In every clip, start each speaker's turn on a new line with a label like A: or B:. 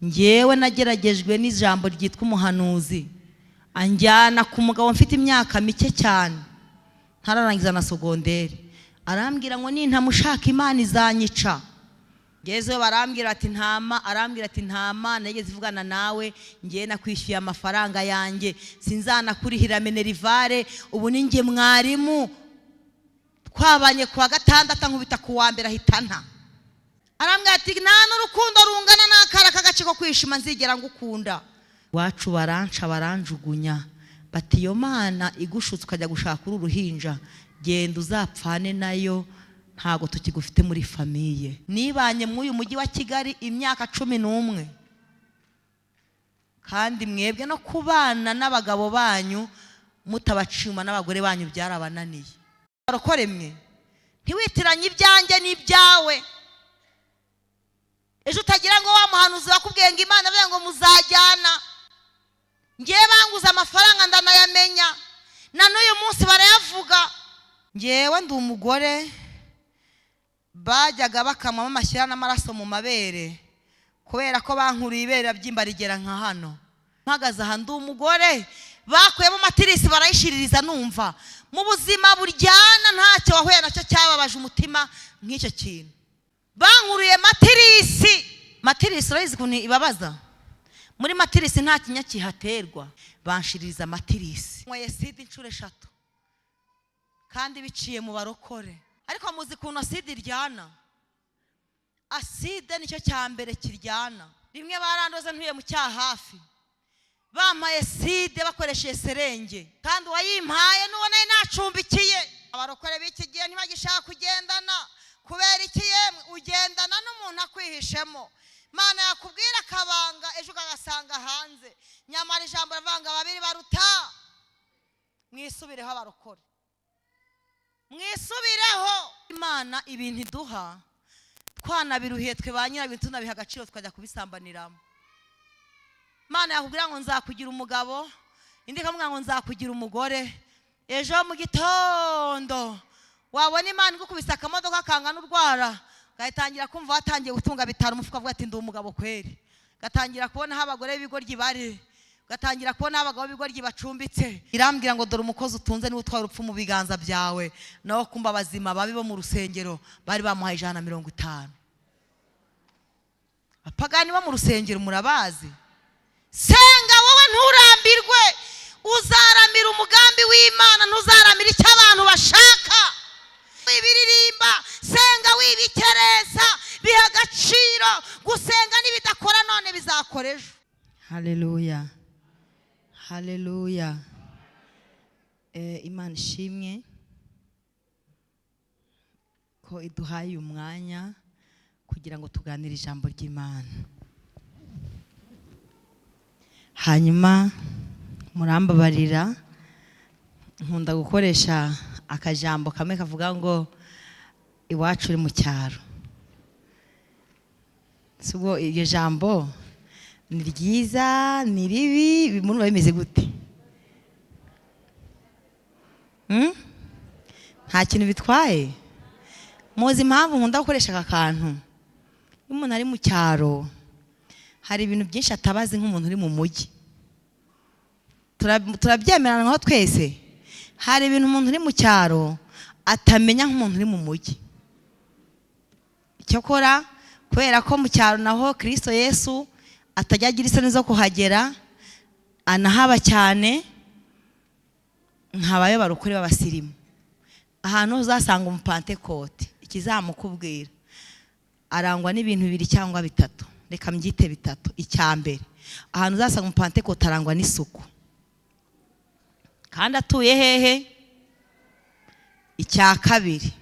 A: ngewe nageragejwe n'ijambo ryitwa umuhanuzi anjyana ku mugabo mfite imyaka mike cyane ntararangiza na sogonderi, arambwira ngo nintamushaka Imana izanyica. Ngezeyo barambwira ati ntama, arambwira ati ntama nageze ivugana nawe, ngiye nakwishyuye amafaranga yanjye, sinzanakurihira minerivare, ubu ni nge mwarimu, twabanye kuwa gatandatu nkubita kuwa mbere ahitana. Arambwira ati nta n'urukundo rungana n'akara k'agace ko kwishima nzigera ngukunda. Wacu baranca baranjugunya bati iyo Mana igushutse ukajya gushaka uruhinja, genda uzapfane nayo, ntago tukigufite muri famiye. Nibanye mu uyu mujyi wa Kigali imyaka 11, kandi mwebwe no kubana n'abagabo banyu mutabacima n'abagore banyu byarabananiye. Barokore mwe ntiwitiranye ibyanjye n'ibyawe. Ejo utagira ngo wa muhanuzi wakubwiye ngo Imana avuga ngo muzajyana, ngiye banguza amafaranga ndanayamenya na n'uyu munsi barayavuga. Ngewe ndi umugore bajyaga bakamama amashyira n'amaraso mu mabere kubera ko bankuriye ibere byimba rigera nka hano. Mpagaze aha ndi umugore bakuyemo matirisi barayishiririza, numva mu buzima buryana ntacyo wahuye nacyo cyababaje umutima nk'icyo kintu. Bankuriye matirisi. Matirisi urayizi kuntu ibabaza? Muri matirisi nta kinya kihaterwa, banshiririza matirisi. Mwe sida incuro 3 kandi biciye mu barokore. Ariko muzi kuntu aside iryana? Aside nicyo cyambere kiryana. Rimwe barandoze ntuye mu cyahafi, bampaye side bakoresheje serenge, kandi wayimpaye nuwo nayo nacumbikiye. Abarokore b'iki gihe ntibagishaka kugendana. Kubera iki yemwe ugendana n'umuntu akwihishemo? Mana yakubwira akabanga ejo ugasanga hanze, nyamara ijambo ravanga babiri baruta. Mwisubireho abarokore, mwisubireho. Imana ibintu iduha twanabiruhiye twe ba nyirabintu tunabiha agaciro tukajya kubisambaniramo. Mana yakubwira ngo nzakugira umugabo, indi kamubwira ngo nzakugira umugore. Ejo mu gitondo wabona Imana igukubise akamodoka kangana urwara, gatangira kumva watangiye gutunga bitara umufuka, avuga ati ndi umugabo kweri. Gatangira kubona aho abagore b'ibigoryi bari, gatangira kubona abagabo b'ibigoryi bacumbitse. Irambwira ngo dore umukozi utunze ni utwara urupfu mu biganza byawe. Naho kumba bazima babi bo mu rusengero bari bamuhaye 150. Apagani bo mu rusengero murabazi. Senga wowe nturambirwe, uzaramira umugambi w'Imana, ntuzaramira icyo abantu bashaka. Ibiririmba senga wibikereza, biha agaciro. Gusenga nibidakora none bizakora ejo. Haleluya, haleluya. Imana ishimwe ko iduhaye umwanya kugira ngo tuganire ijambo ry'Imana. Hanyuma murambabarira, nkunda gukoresha akajambo kamwe kavuga ngo iwacu uri mu cyaro. Subwo iryo jambo ni ryiza ni ribi, bimuntu bimeze gute? Nta kintu bitwaye. Muzi impamvu nkunda gukoresha aka kantu? Iyo umuntu ari mu cyaro hari ibintu byinshi atabazi nk'umuntu uri mu mujyi. Turabyemerana nko twese. Hari ibintu umuntu uri mu cyaro atamenya nk'umuntu uri mu mujyi. Cyokora kubera ko mu cyaro naho Kristo Yesu atajya agira isoni zo kuhagera, anahaba cyane, nkabayo barukuri b'abasirimu. Ahantu uzasanga umupantekote ikizamukubwira arangwa n'ibintu 2 cyangwa 3, reka mbyite 3. Icyambere, ahantu uzasanga umupantekote arangwa n'isuku, kandi atuye hehe? Icya kabiri,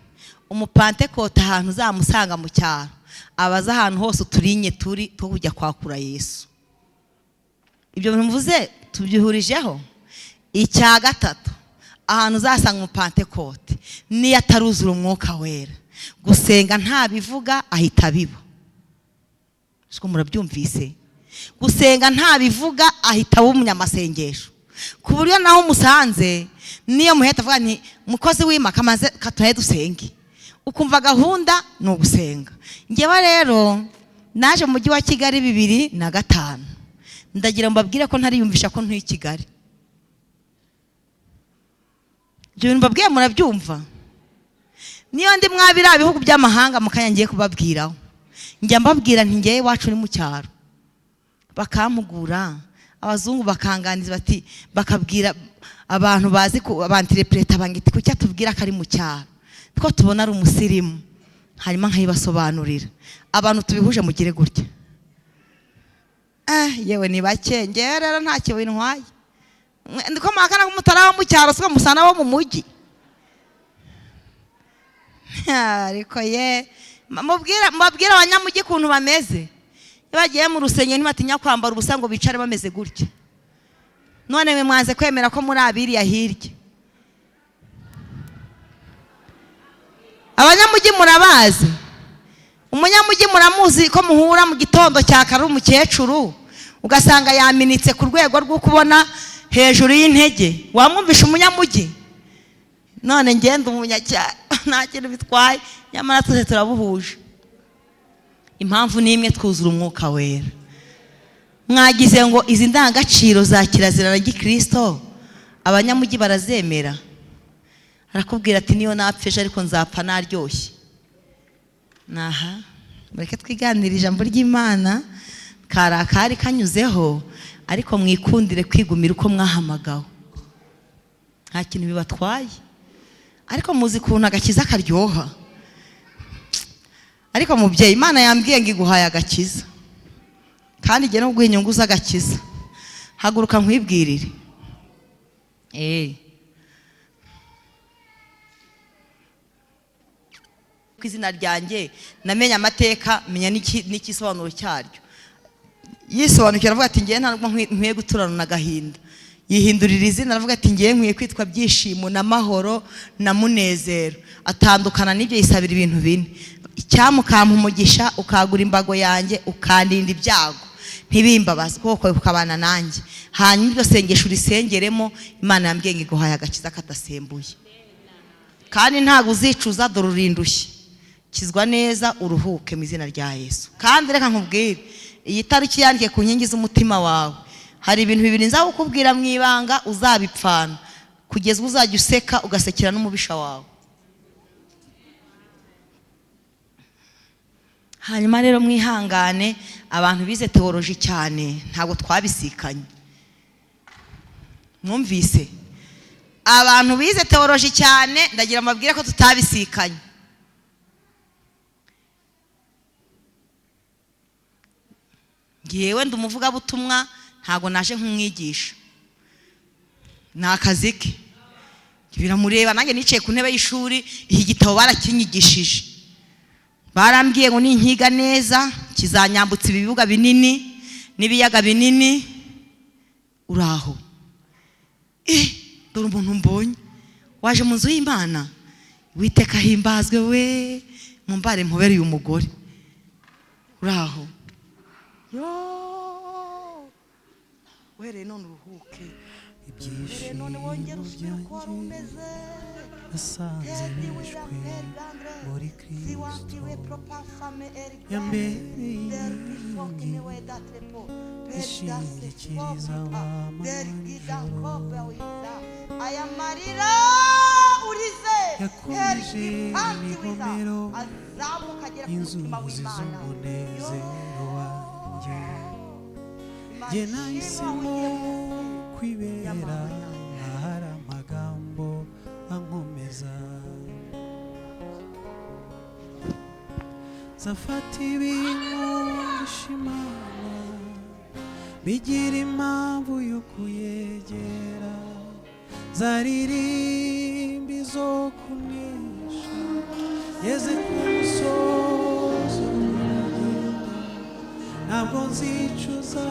A: umupantekote ahantu uzamusanga mu cyaro abaza ahantu hose uturinye turi two kujya kwakura Yesu. Ibyo bintu mvuze tubyihurijeho. Icya gatatu, ahantu uzasanga umupantekote ni ataruzura umwuka wera, gusenga nta bivuga ahita biba. Siko murabyumvise? Gusenga nta bivuga ahita umunyamasengesho, ku buryo naho umusanze niyo muheta avuga nti mukozi w'Imana maze katuhe dusenge, ukumva gahunda no gusenga. Ngewe rero naje mu mujyi wa Kigali 2005, ndagira mbabwire ko ntariyumvisha ko ntuye Kigali. Ibyo mbabwiye murabyumva. Niyo ndi mwabira ibihugu by'amahanga mukanyangiye kubabwiraho, njya mbabwira nti ngiye iwacu ni mu cyaro, bakampugura, abazungu bakanganiza bati, bakabwira abantu bazi ko abanterpreta bangiti kucya tubwira ko ari mu cyaro, two tubona ari umusirimu, hanyuma nkayibasobanurira. Abantu tubihuje mugire gutya. Yewe ni bake, ngewe rero nta cyo bintwaye. Ndiko makana ko mutaraho mu cyaro siko musana bo mu mujyi. Ariko mubwira abanyamujyi kuntu bameze. Bagiye mu rusenyo ntibatinya kwambara ubusa ngo bicare bameze gutya. None mwe mwanze kwemera ko muri abiriya hirya. Abanyamujyi murabazi. Umunyamujyi muramuzi ko muhura mu gitondo cya kare umukecuru ugasanga yaminitse ku rwego rwo kubona hejuru y'intege. Wamwumvisha umunyamujyi? None ngenda umunyacyaro nta kintu bitwaye, nyamara twese turabuhuje. Impamvu ni imwe, twuzura umwuka wera. Mwagize ngo izi ndangagaciro za kirazira na gikristo abanyamujyi barazemera? Arakubwira ati niyo napfeje ariko nzapfa naryoshye. Naha, mureke twiganira ijambo ry'Imana, karakari kanyuzeho, ariko mwikundire kwigumira uko mwahamagawe. Nta kintu bibatwaye. Ariko muzi kuntu agakiza karyoha. Ariko mubyeyi, Imana yambwiye ngo iguhaye agakiza, kandi igiye no guha inyungu z'agakiza. Haguruka nkwibwirire. Ku izina ryanjye namenye amateka, menya n'ikisobanuro cyaryo. Yisobanukira avuga ati ngiye ntabwo nkwiye guturana na gahinda. Yihindurira izina aravuga ati ngiye nkwiye kwitwa byishimo na mahoro na munezero. Atandukana n'ibyo, yisabira ibintu bine. Icyamukampa umugisha, ukagura imbago yanjye, ukandinda ibyago ntibimbabaze kuko ukabana nanjye. Hanyuma iryo sengesho urisengeremo, Imana yambwiye ngo iguhaye agakiza kadasembuye, kandi ntabwo uzicuza, dore urindushye. Kizwa neza uruhuke mu izina rya Yesu. Kandi reka nkubwire, iyi tariki yandikiye ku nkingi z'umutima wawe. Hari ibintu bibiri nzakubwira mu ibanga, uzabipfana kugeza uzajya useka ugasekera n'umubisha wawe. Hanyuma rero mwihangane, abantu bize teoloji cyane ntabwo twabisikanye. Mwumvise? Abantu bize teoloji cyane ndagira mbabwire ko tutabisikanye. Ngewe ndumuvuga butumwa, ntago naje nk'umwigisha. Ni akazi ke. Biramureba, nanjye nicaye ku ntebe y'ishuri, iki gitabo barakinyigishije. Barambwiye ngo ninkiga neza kizanyambutsa ibibuga binini n'ibiyaga binini. Uraho. Dore umuntu mbonye waje mu nzu y'Imana. Witeka himbazwe we, mumbare mpobereye umugore. Uraho. Were none uruhuke. Ibyishimo none wongera usubire uko wari umeze. Nasanze nishwe muri Kristo. Yambereye ishingikiriza w'amajoro. Aya marira urize yakomeje imigomero, inzuzi z'umunezero wanjye. Jye nahisemo kwibera ahari amagambo ankomeza. Zafata ibintu bishimana, bigira impamvu yo kuyegera. Zaririmba izo kunesha, yeze ku musozo w'urugendo. Ntabwo nzicuza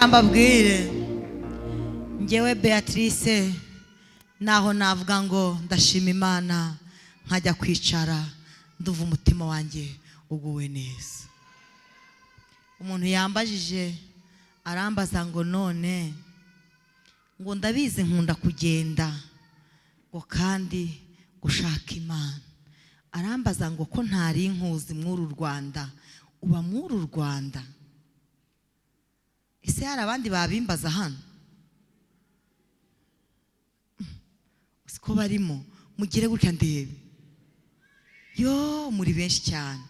A: ambabwire ngewe Beatrice naho navuga ngo ndashima Imana nkajya kwicara nduva umutima wanjye uguwe neza. Umuntu yambajije arambaza ngo none ngo ndabizi nkunda kugenda ngo kandi gushaka Imana, arambaza ngo ko ntari nkuzi mw'uru Rwanda, uba mw'uru Rwanda? Ese hari abandi babimbaza hano? Siko barimo mugire gutya ndebe, yo muri benshi cyane.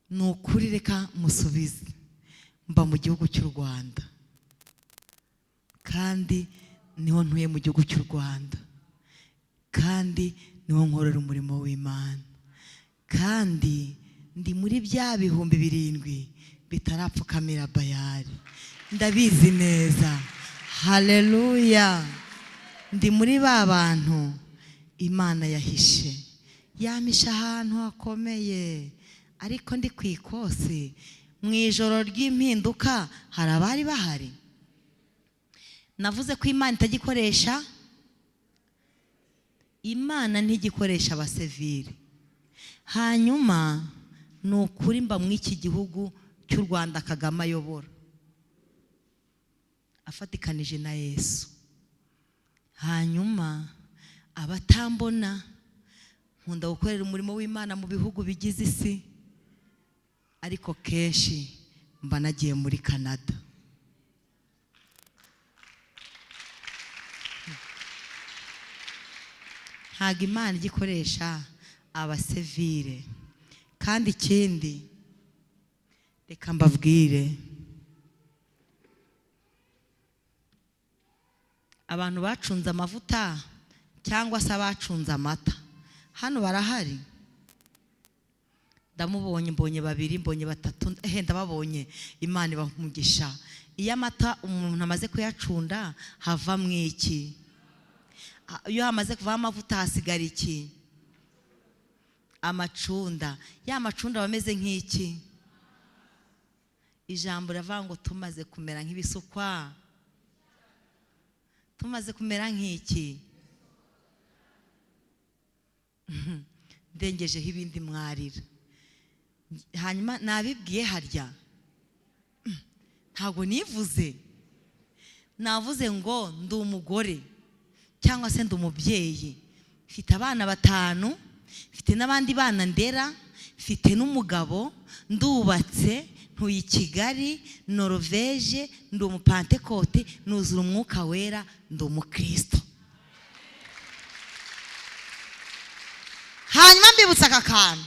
A: Ni ukuri reka musubize, mba mu gihugu cy'u Rwanda kandi niho ntuye mu gihugu cy'u Rwanda, kandi niho nkorera umurimo w'Imana, kandi ndi muri bya bihumbi 7 bitarapfukamira Bayali, ndabizi neza. Haleluya! Ndi muri ba bantu Imana yahishe, yamisha ahantu hakomeye, ariko ndi ku ikosi. Mu ijoro ry'impinduka hari abari bahari. Navuze ko Imana itagikoresha, Imana ntigikoresha abasivili. Hanyuma ni ukuri mba mu iki gihugu cy'u Rwanda Kagame ayobora afatikanije na Yesu. Hanyuma abatambona nkunda gukorera umurimo w'Imana mu bihugu bigize isi, ariko kenshi mba nagiye muri Canada. Ntabwo Imana igikoresha abasivile. Kandi ikindi reka mbabwire, abantu bacunze amavuta cyangwa se abacunze amata hano barahari. Ndamubonye, mbonye 2, mbonye 3, ndababonye. Imana ibamugisha. Iyo amata umuntu amaze kuyacunda hava mwiki? Iyo hamaze kuva amavuta hasigara iki? Amacunda. Ya macunda bameze nk'iki? Ijambo riravuga ngo tumaze kumera nk'ibisukwa. Tumaze kumera nk'iki? Ndengejeho ibindi mwarira. Hanyuma nabibwiye harya, ntago nivuze. Navuze ngo ndi umugore cyangwa se ndi umubyeyi, mfite abana 5, mfite n'abandi bana ndera, mfite n'umugabo, ndubatse, ntuye i Kigali, Norvege, ndi umupantekote, nuzura umwuka wera, ndi umukristo. Hanyuma mbibutsa aka kantu,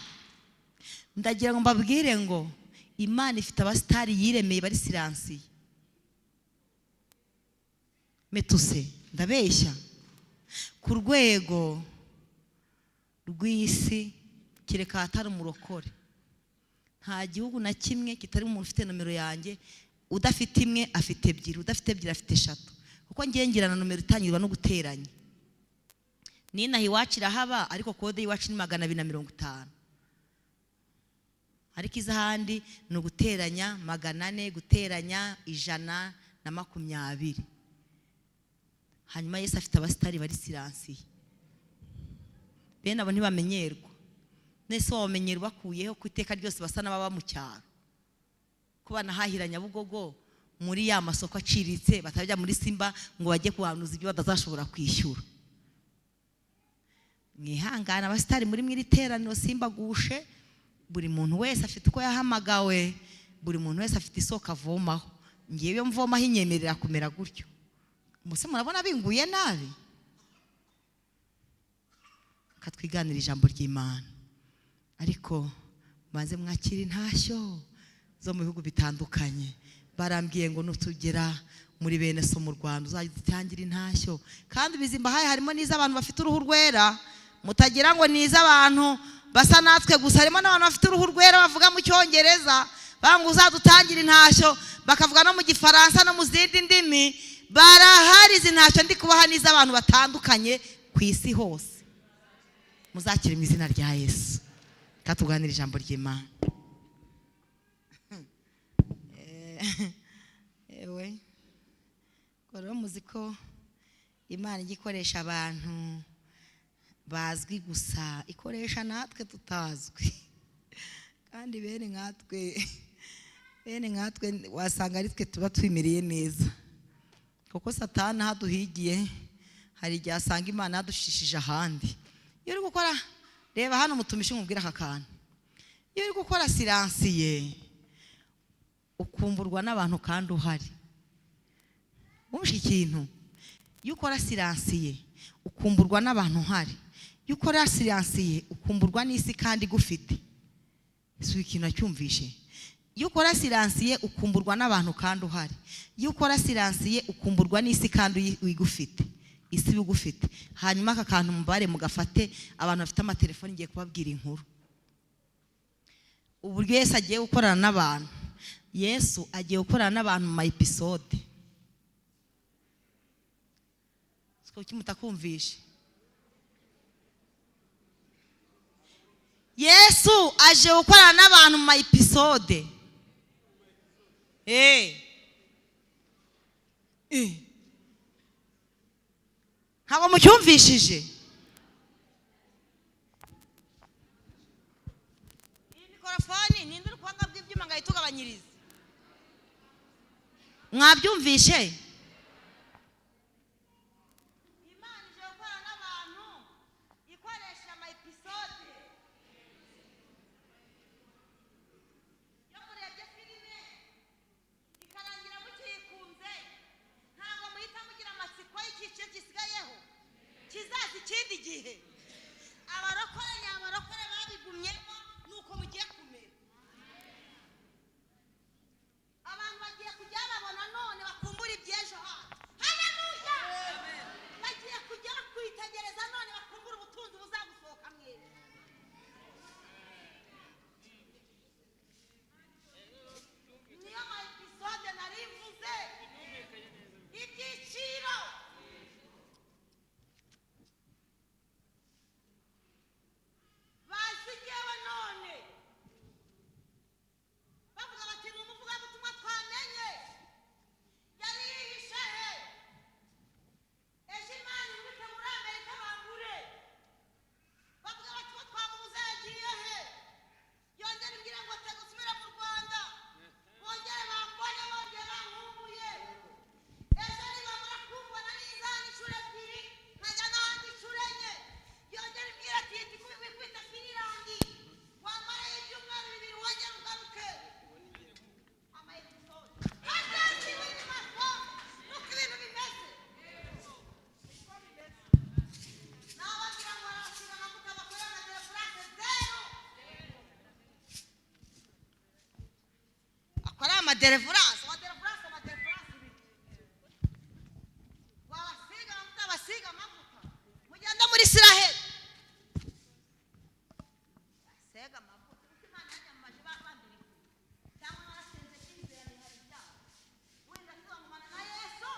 A: ndagira ngo mbabwire ngo Imana ifite abasitari yiremeye bari siransiye. Metuse ndabeshya? Ku rwego rw'isi kireka hatari umurokore, nta gihugu na kimwe kitari umuntu ufite nomero yanjye. Udafite imwe afite 2, udafite 2 afite 3, kuko ngiye ngirana nomero itangirwa no guteranya. Ninaha iwacu irahaba, ariko kode y'iwacu ni 250. Ariko izahandi ni uguteranya 400, guteranya 120. Hanyuma Yesu afite abasitari bari siransiye. Bene abo ntibamenyerwa. Nese wamenyerwa bakuyeho ku iteka ryose basa n'ababa mu cyaro. Kuba nahahira Nyabugogo muri ya masoko aciritse, batajya muri Simba ngo bajye kuhanuza ibyo badazashobora kwishyura. Mwihangana abasitari muri mwiri teraniro Simba gushe. Buri muntu wese afite uko yahamagawe, buri muntu wese afite isoko avomaho. Ngiye mvomaho inyemerera kumera gutyo. Muse murabona binguye nabi? Katwiganira ijambo ry'Imana. Ariko maze mwakira intashyo zo mu bihugu bitandukanye. Barambwiye ngo nutugera muri bene so mu Rwanda uzagitangira intashyo. Kandi bizimba haye harimo n'iz'abantu bafite uruhu rwera. Mutagira ngo n'iz'abantu basa natwe gusa, harimo n'abantu bafite uruhu rwera bavuga mu Cyongereza. Bangu uzadutangira intashyo bakavuga no mu Gifaransa no mu zindi ndimi. Barahari izi ntashyo ndi kubaha n'iz'abantu batandukanye ku isi hose. Muzakire mu izina rya Yesu. Katuganira ijambo ry'Imana. yewe rero muzi ko Imana igikoresha abantu bazwi gusa, ikoresha natwe tutazwi. Kandi bene nkatwe wasanga ari twe tuba twimereye neza, kuko Satani haduhigiye hari igihe asanga Imana yadushishije ahandi. Iyo uri gukora, reba hano mutumishi nkubwira aka kantu, iyo uri gukora siransiye ukumburwa n'abantu kandi uhari. Wumva ikintu, iyo ukora siransiye ukumburwa n'abantu uhari, iyo ukora siransiye ukumburwa n'isi kandi gufite. Ese ikintu acyumvishe? Iyo ukora siransiye ukumburwa n'abantu kandi uhari, iyo ukora siransiye ukumburwa n'isi kandi wigufite, isi bigufite. Hanyuma aka kantu mubare mugafate, abantu bafite amatelefoni ngiye kubabwira inkuru. Uburyo Yesu agiye gukorana n'abantu, Yesu agiye gukorana n'abantu mu episode. Siko kimutakumvishe. Yesu aje gukorana n'abantu mu episode. Ntabwo mucyumvishije? Iyi mikrofoni ni nduri kwanga bw'ibyuma ngahitugabanyiriza. Mwabyumvishe? Imana ije gukorana n'abantu ikoresha ama episode. Yo murebye filime ikarangira mukikunze, ntabwo muhita mugira amatsiko y'igice gisigayeho kizaza ikindi gihe. Abarokore babigumyemo nuko mugiye kumera. Abantu bagiye kujya babona none bakumbura iby'ejo hacu. Haleluya! Bagiye kujya kwitegereza none bakumbura ubutunzi buzagusohoka mwese. Niyo ma episode narivuze ibyiciro. Bazigewe none bavuga bati ni umuvugabutumwa twamenye, yari yihishe he? Ejo Imana ibike muri Amerika bambure. Bavuga bati ko twamubuze yagiye he? Yongera imbwira ngo te gusubira mu Rwanda, bongere bambone, bongere bankumbuye. Ejo nibamara kumbona nizana inshuro ebyiri nkajya n'ahandi inshuro enye. Yongera imbwira ati wikwita Finilandi, wamarayo ibyumweru bibiri wongera ugaruke. Ama episode hagati muri maso nuko ibintu bimeze. Nabagira ngo arasiga amavuta bakora amadelefurase zero. Akora amadelefurase ibiri. Wabasiga amavuta, basiga amavuta. Mugenda muri Isiraheli sega amavuta. Imana yajya mu maji babandira cyangwa narasenze kwizera hari ibyaha. Wenda tuzamumana na Yesu.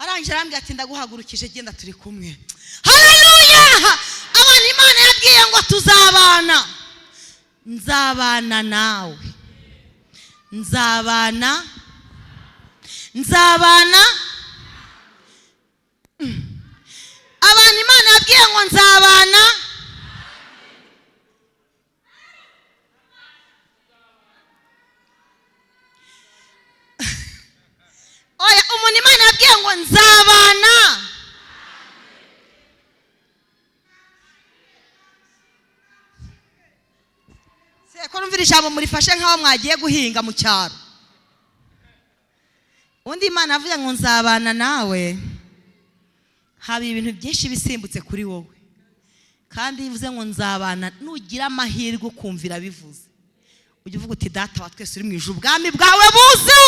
A: Arangije arambwira ati ndaguhagurukije, genda turi kumwe. Haleluya! Abantu Imana yabwiye ngo tuzabana. Nzabana nawe. Nzabana. Abantu Imana yabwiye ngo nzabana. Oya, umuntu Imana yabwiye ngo nzabana. Seko numvira ijambo murifashe nkaho mwagiye guhinga mu cyaro. Undi Imana avuga ngo nzabana nawe, haba ibintu byinshi bisimbutse kuri wowe. Kandi bivuze ngo nzabana, nugira amahirwe ukumvira bivuze, ujye uvuga uti data wa twese uri mu ijuru, ubwami bwawe buze.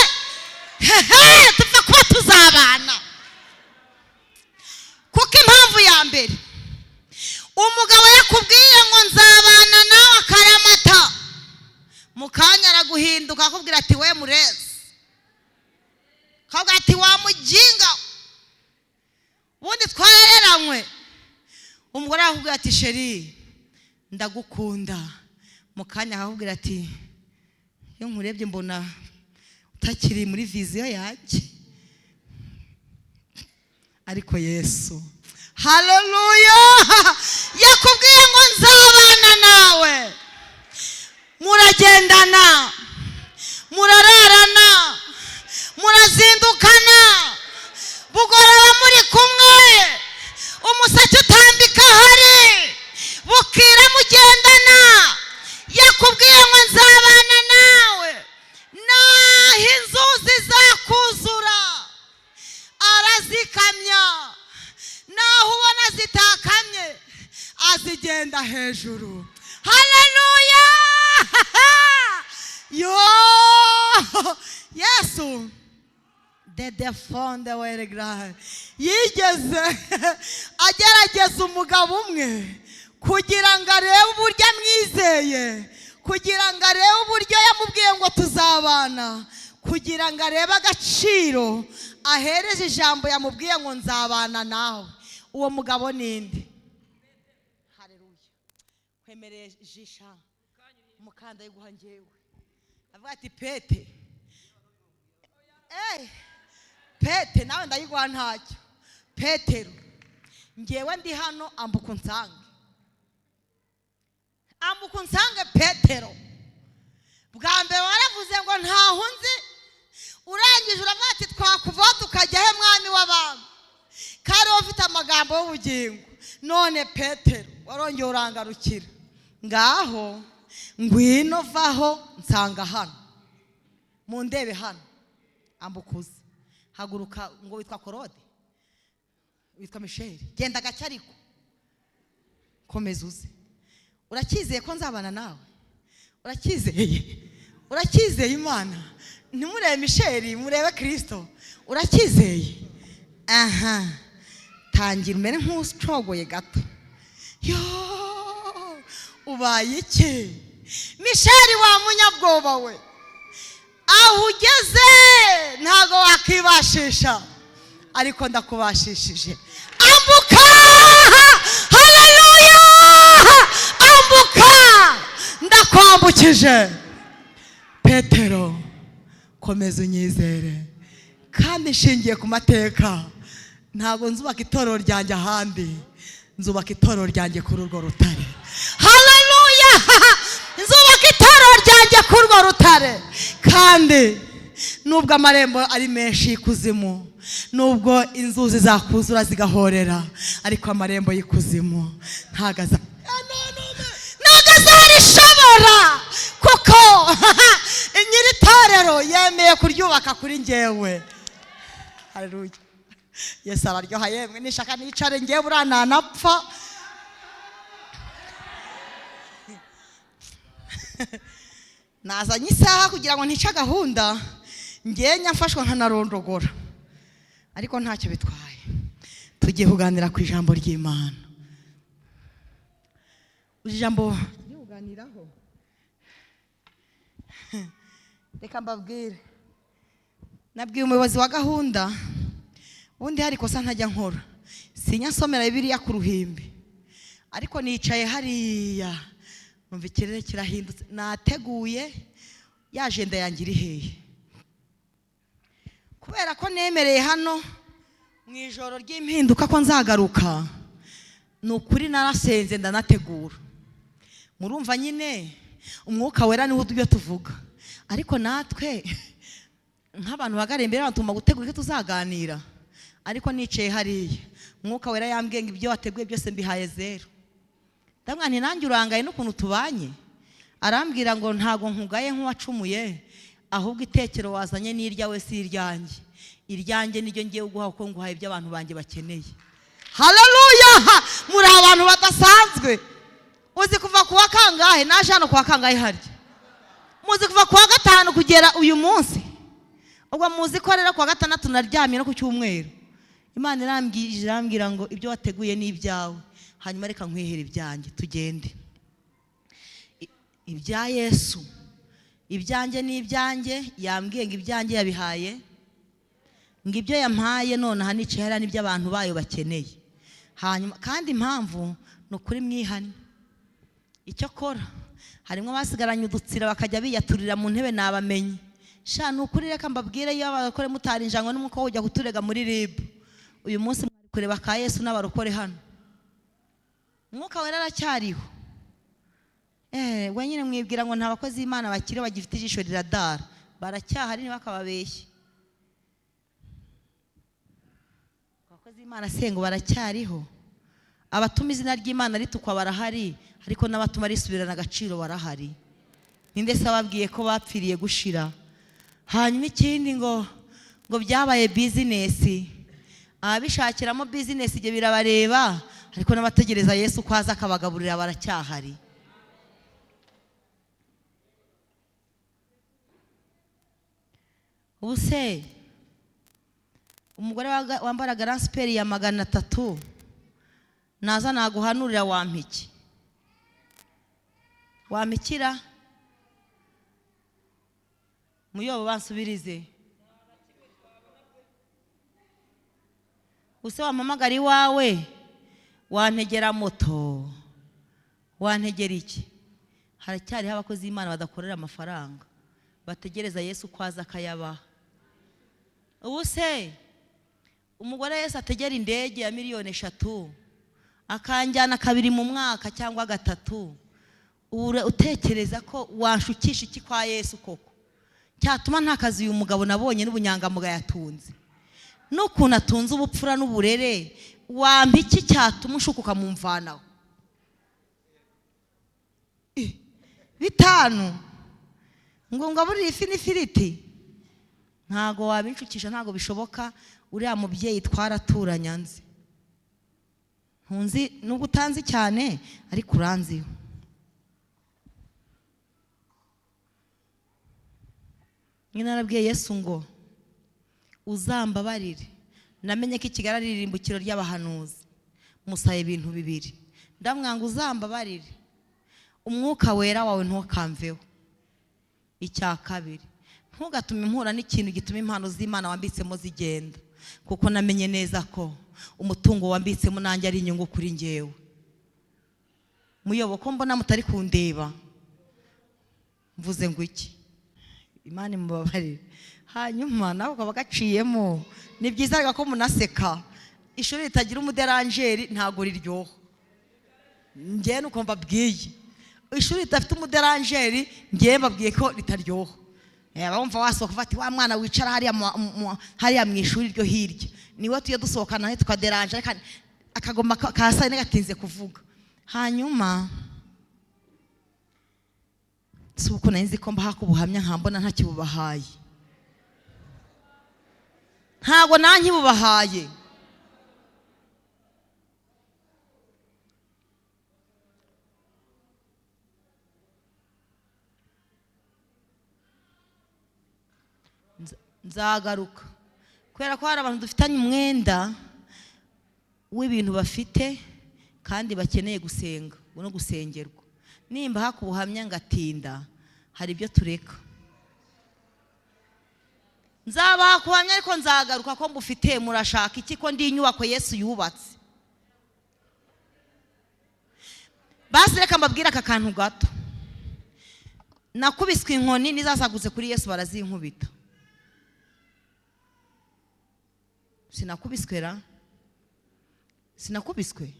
A: Tupfa kuba tuzabana. Kuko impamvu ya mbere, umugabo yakubwiye ngo nzabana nawe akaramata, mu kanya araguhinduka akubwira ati we murezi, akubwira ati wa mujinga, ubundi twareranywe. Umugore akubwira ati sheri ndagukunda, mu kanya akubwira ati iyo nkurebye mbona utakiri muri viziyo yanjye, ariko Yesu, haleluya, yakubwiye ngo nzabana nawe, muragendana, murararana, murazindukana, bugorora muri kumwe, umusatsi utambika hari, bukira mugendana. Yakubwiye ngo nzabana nawe, naho inzuzi zakuzura arazikamya, naho ubona zitakamye azigenda hejuru. Haleluya! Yo! Yesu dedefonde weregrahe yigeze agerageza umugabo umwe kugira ngo arebe uburyo amwizeye, kugira ngo arebe uburyo yamubwiye ngo tuzabana, kugira ngo arebe agaciro ahereje ijambo yamubwiye ngo nzabana nawe. Uwo mugabo ninde? Haleluya. Kwemereye jisha umukanda y'iguha njyewe, avuga ati Pete, Pete nawe ndayiguha ntacyo. Petero, njyewe ndi hano, ambuka unsange, ambuka unsange Petero. Bwa mbere waravuze ngo ntaho nzi, urangije uravuga ati twakuvaho tukajya he mwami w'abami, kari ufite amagambo y'ubugingo. None Petero warongeye urangarukira, ngaho ngwino vaho nsanga hano, mu ndebe hano, ambuka uze, haguruka. Ngo witwa Korode, witwa Misheli, genda gake ariko komeza uze. Urakizeye ko nzabana nawe? Urakizeye? Urakizeye Imana? Ntimurebe Misheli, murebe Kristo. Urakizeye? Aha, tangira umere nk'ucogoye gato. Yo, ubaye iki Misheli wa munyabwoba we? Aho ugeze ntago wakibashisha, ariko ndakubashishije. Ambuka! Haleluya! Ambuka! Ndakwambukije. Petero, komeza unyizere, kandi nshingiye ku mateka ntabwo nzubaka itorero ryanjye ahandi, nzubaka itorero ryanjye kuri urwo rutare. Haleluya! Nzubaka itorero ryanjye kuri urwo rutare, kandi nubwo amarembo ari menshi y'ikuzimu, nubwo inzuzi zakuzura zigahorera, ariko amarembo y'ikuzimu ntago azarishobora, kuko nyiri itorero yemeye kuryubaka kuri njyewe. Haleluya! Yesu araryoha yemwe, nishaka nicare njyewe buriya ntanapfa. Nazanye isaha kugira ngo ntice gahunda, njyewe nyafashwa nkanarondogora, ariko ntacyo bitwaye. Tugiye kuganira ku ijambo ry'Imana. Ijambo ryuganiraho, reka mbabwire, nabwiye umuyobozi wa gahunda, ubundi hari ikosa ntajya nkora, sinyasomera Bibiliya ku ruhimbi, ariko nicaye hariya numva ikirere kirahindutse, nateguye ya agenda yanjye iri hehe, kubera ko nemereye hano mu ijoro ry'impinduka ko nzagaruka. Ni ukuri narasenze ndanategura. Murumva nyine umwuka wera niho tujya tuvuga, ariko natwe nk'abantu bagare imbere batuma gutegura icyo tuzaganira. Ariko nicaye hariya, umwuka wera yambwiye ngo ibyo wateguye byose mbihaye zero. Ndamwa nti nanjye urangaye n'ukuntu tubanye. Arambwira ngo ntago nkugaye nk'uwacumuye, ahubwo itekero wazanye n'iryawe si iryanjye, iryanjye niryo ngiye guha uko nguhaye ibyo abantu banjye bakeneye. Haleluya! Muri abantu badasanzwe. Uzi kuva kuwa kangahe? Naje hano kuwa kangahe harya? Muzi kuva kuwa gatanu kugera uyu munsi? Ubwo muzi ko rero kuwa gatandatu naryamye no ku cyumweru. Imana irambwira ngo ibyo wateguye ni ibyawe, hanyuma reka nkwihere ibyanjye, tugende. Ibya Yesu, ibyanjye ni ibyanjye, yambwiye ngo ibyanjye yabihaye, ngo ibyo yampaye none aha nicaye hariya n'ibyo abantu bayo bakeneye. Hanyuma kandi impamvu ni ukuri mwihane. Icyo kora, harimo abasigaranye udutsira bakajya biyaturira mu ntebe nabamenye. sha nukuri reka mbabwire iyo abakore mutarinjangwa n'umwuka wo kujya kuturega muri RIB uyu munsi mwari kureba ka Yesu n'abarokore hano. Umwuka wera aracyariho. Wenyine mwibwira ngo nta bakozi Imana bakire bagifite ijisho riradara, baracyahari ntibakababeshye. Abakozi Imana sengo baracyariho. Abatuma izina ry'Imana ritukwa barahari, ariko n'abatuma risubirana agaciro barahari. Ninde se ababwiye ko bapfiriye gushira? Hanyuma ikindi ngo byabaye business. Abishakiramo business igihe birabareba, ariko n'abategereza Yesu kwaza akabagaburira baracyahari. Ubuse umugore wambaraga ransiperi ya 300 naza naguhanurira wampiki wampikira muyobo bansubirize. Use wampamagara iwawe wantegera moto wantegera iki? Haracyariho abakozi Imana badakorera amafaranga bategereza Yesu kwaza akayabaha. Ubuse umugore Yesu ategera indege ya 3,000,000 akanjyana 2 mu mwaka cyangwa 3, utekereza ko wanshukisha iki kwa Yesu koko? Cyatuma nta kazi uyu mugabo nabonye n'ubunyangamuga yatunze n'ukuntu atunze ubupfura n'uburere, wampa iki cyatuma ushukuka mumvanaho? 5 ngo ngaburire ifi n'ifiriti, ntago wabinshukisha, ntago bishoboka. Uriya mubyeyi twaraturanya nzi, ntunzi nubwo utanzi cyane ariko uranziho. Nyina narabwiye Yesu ngo uzambabarire, namenye ko Kigali ari irimbukiro ry'abahanuzi, musaye ibintu 2. Ndamwanga uzambabarire, umwuka wera wawe ntukamveho. Icya 2, ntugatume impura n'ikintu gituma impano z'Imana wambitsemo zigenda, kuko namenye neza ko umutungo wambitsemo nanjye ari inyungu kuri njyewe. Muyobo ko mbona mutari kundeba, mvuze ngo iki? Imana imubabarire. Hanyuma nawe ukaba gaciyemo, ni byiza ariko ko munaseka. Ishuri ritagira umuderanjeri ntago riryoha. Ngiye nuko mbabwiye, ishuri ritafite umuderanjeri ngiye mbabwiye ko ritaryoha. Bumva wasohoka ufati wa mwana wicara hariya mu ishuri ryo hirya, niwe tuye dusohokana he tukaderanje, akagoma kasa negatinze kuvuga. Hanyuma suko narinzi ko mbaha kubuhamya nkambona nta kibubahaye, ntago nanki bubahaye. Nzagaruka kubera ko hari abantu dufitanye umwenda w'ibintu bafite kandi bakeneye gusenga no gusengerwa. Nimba hakubuhamya ngatinda, hari ibyo tureka. Nzabaha kuhamya ariko nzagaruka ko mbufite. Murashaka iki ko ndi inyubako Yesu yubatse? Basi reka mbabwira aka kantu gato. Nakubiswe inkoni nizasagutse kuri Yesu barazinkubita. Sinakubiswe ra? Sinakubiswe?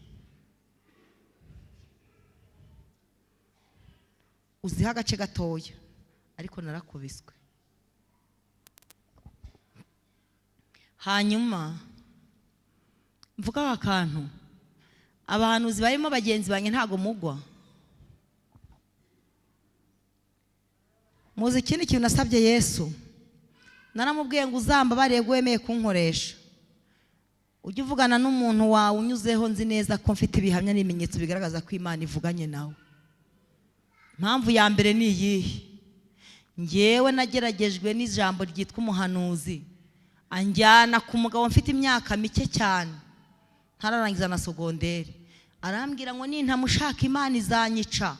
A: Uziha agace gatoya ariko narakubiswe. Hanyuma mvuga akantu, abahanuzi barimo bagenzi banjye ntago mugwa. Muzi ikindi kintu nasabye Yesu, naramubwiye ngo uzambabariye gwemeye kunkoresha. Ujye uvugana n'umuntu wawe unyuzeho nzi neza ko mfite ibihamya n'ibimenyetso bigaragaza ko Imana ivuganye nawe. Impamvu ya mbere ni iyihe? Ngewe nageragejwe n'ijambo ryitwa umuhanuzi, anjyana ku mugabo mfite imyaka mike cyane, ntararangiza na sogonderi. Arambwira ngo nintamushaka Imana izanyica.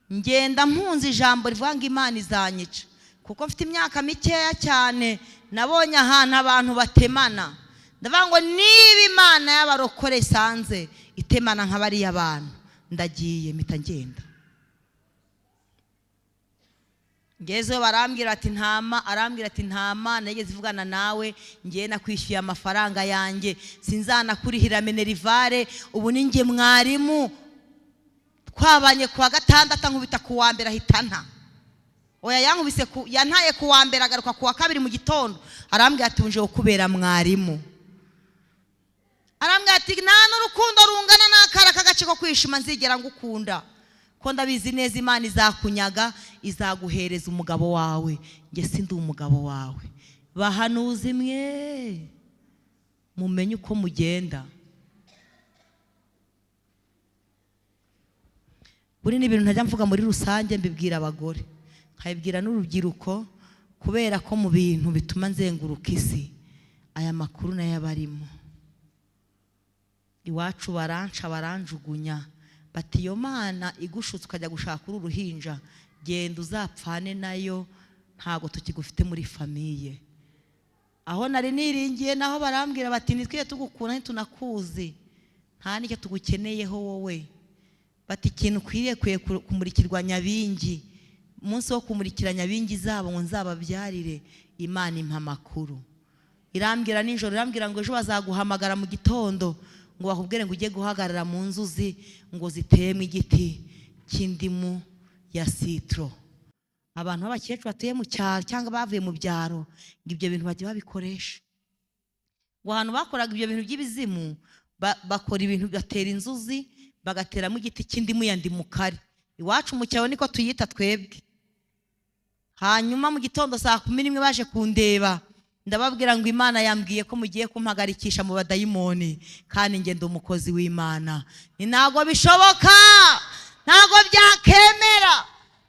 A: Ngenda mpunze ijambo rivuga ngo Imana izanyica, kuko mfite imyaka mikeya cyane. Nabonye ahantu abantu batemana, ndavuga ngo niba Imana y'abarokore sanze itemana nk'abariya abantu, ndagiye mpita ngenda. ngezeyo barambwira ati ntama, arambwira ati ntama nageze ivugana nawe, ngiye nakwishyuye amafaranga yanjye, sinzanakurihira minerivare, ubu ni nge mwarimu, twabanye kuwa gatandatu nkubita kuwa mbere ahitana. Oya yankubise yantaye kuwa mbere agaruka kuwa kabiri mu gitondo, arambwira ati unje ukubera mwarimu. Arambwira ati nta n'urukundo rungana n'akara k'agace ko kwishima nzigera ngukunda, ko ndabizi neza Imana izakunyaga izaguhereza umugabo wawe, nge sindi umugabo wawe. Bahanuzi mwe mumenye uko mugenda. Buri ni ibintu ntajya mvuga muri rusange, mbibwira abagore nkabibwira n'urubyiruko, kubera ko mu bintu bituma nzenguruka isi aya makuru nayo abarimo. Iwacu baranca baranjugunya bati iyo Mana igushutse ukajya gushaka uru ruhinja, genda uzapfane nayo, ntago tukigufite muri famiye. Aho nari niringiye naho barambwira bati nitwiye tugukura ntitunakuzi, nta n'icyo tugukeneyeho wowe. Bati ikintu kwiriye kumurikirwa Nyabingi, umunsi wo kumurikira Nyabingi zabo ngo nzababyarire. Imana impa amakuru, irambwira nijoro, irambwira ngo ejo bazaguhamagara mu gitondo ngo bakubwire ngo ujye guhagarara mu nzuzi ngo ziteyemo igiti cy'indimu ya citro. Abantu b'abakecuru batuye mu cyaro cyangwa bavuye mu byaro ngo ibyo bintu bajye babikoresha. Ngo ahantu bakoraga ibyo bintu by'ibizimu bakora ibintu bigatera inzuzi, bagateramo igiti cy'indimu ya ndimukari. Iwacu mu cyaro niko tuyita twebwe. Hanyuma mu gitondo saa 11 baje kundeba, ndababwira ngo Imana yambwiye ko mugiye kumpagarikisha mu badayimoni, kandi nge ndo umukozi w'Imana. Ni ntago bishoboka, ntago byakemera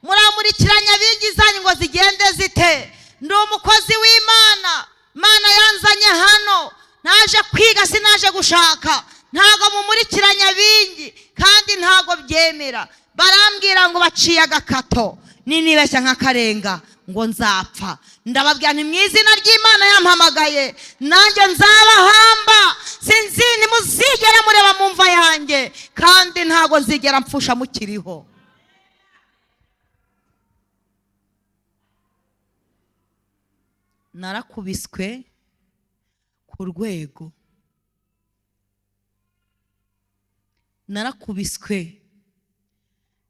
A: muramurikira Nyabingi zanyu ngo zigende zite. Ndi umukozi w'Imana, Imana yanzanye hano, naje kwiga sinaje gushaka, ntago mumurikira Nyabingi kandi ntago byemera. Barambwira ngo baciye agakato, ninibeshya nk'akarenga ngo nzapfa. Ndababwira nti mu izina ry'Imana yampamagaye nanjye nzabahamba, sinzi nimuzigera mureba mu mva yanjye, kandi ntago nzigera mpfusha mukiriho. Narakubiswe ku rwego, narakubiswe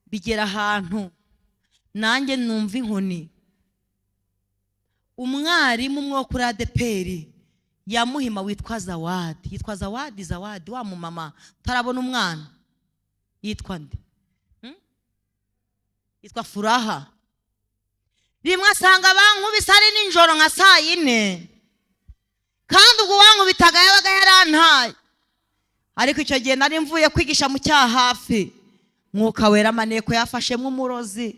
A: bigera ahantu nanjye numva inkoni. Umwarimu umwe wo kuri ADPR ya Muhima witwa Zawadi, yitwa Zawadi wa mumama utarabona umwana, yitwa nde? Yitwa Furaha. Rimwe asanga bankubise ari ninjoro nka saa 4, kandi ubwo wankubitaga yabaga yarantaye. Ariko icyo gihe nari mvuye kwigisha mu cyaha hafi, Mwuka Wera Maneko yafashemo umurozi,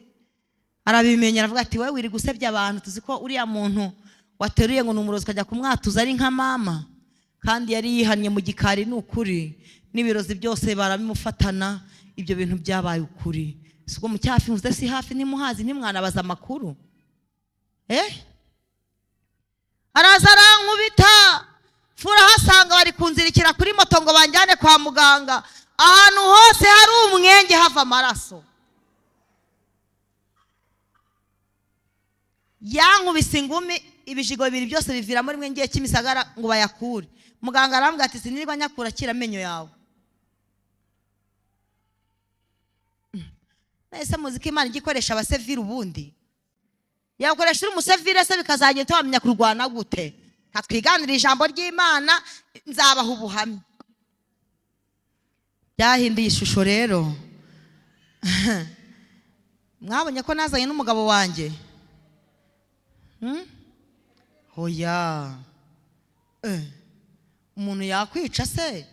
A: arabimenya aravuga ati wewe wiri gusebya abantu, tuzi ko uriya muntu wateruye ngo numurozi kajya kumwatuza ari nka mama, kandi yari yihannye mu gikari. N'ukuri n'ibirozi byose barabimufatana, ibyo bintu byabaye ukuri. Siko mu cyafi muze si hafi nimuhazi nimwanabaza amakuru. Araza arankubita, Furaha asanga bari kunzirikira kuri moto ngo banjyane kwa muganga, ahantu hose hari umwenge hava amaraso. Yankubise ingumi, ibijigo bibiri byose bivira muri mwe ngiye Kimisagara ngo bayakure. Muganga arambwira ati sinirwa nyakura kira amenyo yawe. Nese muziki Imana igikoresha abasevire ubundi, yakoresha uri umusevire se bikazagenda tubamenya kurwana gute? Katwiganira ijambo ry'Imana nzabaha ubuhamya. Byahinduye ishusho rero. Mwabonye ko nazanye n'umugabo wanjye? Hoya, umuntu yakwica se?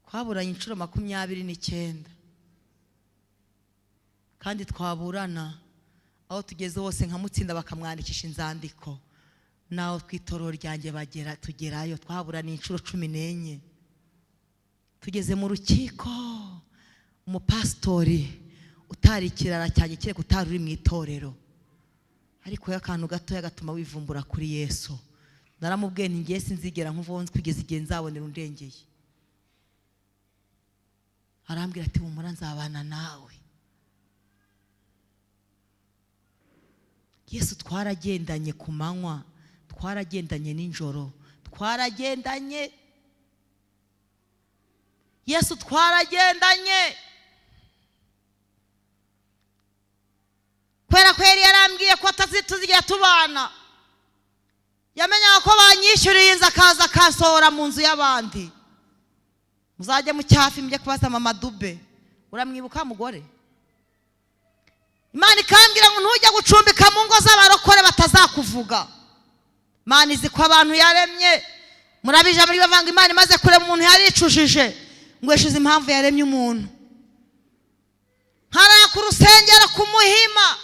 A: Twaburanye inshuro 29, kandi twaburana aho tugeze hose nkamutsinda bakamwandikisha inzandiko, naho twitororo ryanjye tugerayo. Twaburana inshuro 14. Tugeze mu rukiko, umupastori utari kirara cyanjye kire kutari uri mu itorero, ariko yakantu gato yagatuma wivumbura kuri Yesu. Naramubwiye nti ngiye sinzigera nkuvonze kugeza igihe nzabonera undengeye. Arambwira ati humura nzabana nawe. Yesu twaragendanye ku manywa, twaragendanye nijoro, twaragendanye. Yesu twaragendanye. Kwera kweri yarambwiye ko atazituzigira tubana. Yamenyaga ko banyishyuriye inzu akaza akasohora mu nzu y'abandi. Muzajye mu cyafi mujye kubaza mama Dube. Uramwibuka mugore? Imana ikambwira ngo ntujya gucumbika mu ngo z'abarokore batazakuvuga. Imana izi ko abantu yaremye. Murabije muri bavanga Imana imaze kurema umuntu yaricujije. Ngo yeshize impamvu yaremye umuntu. Haraya ku rusengero ku Muhima.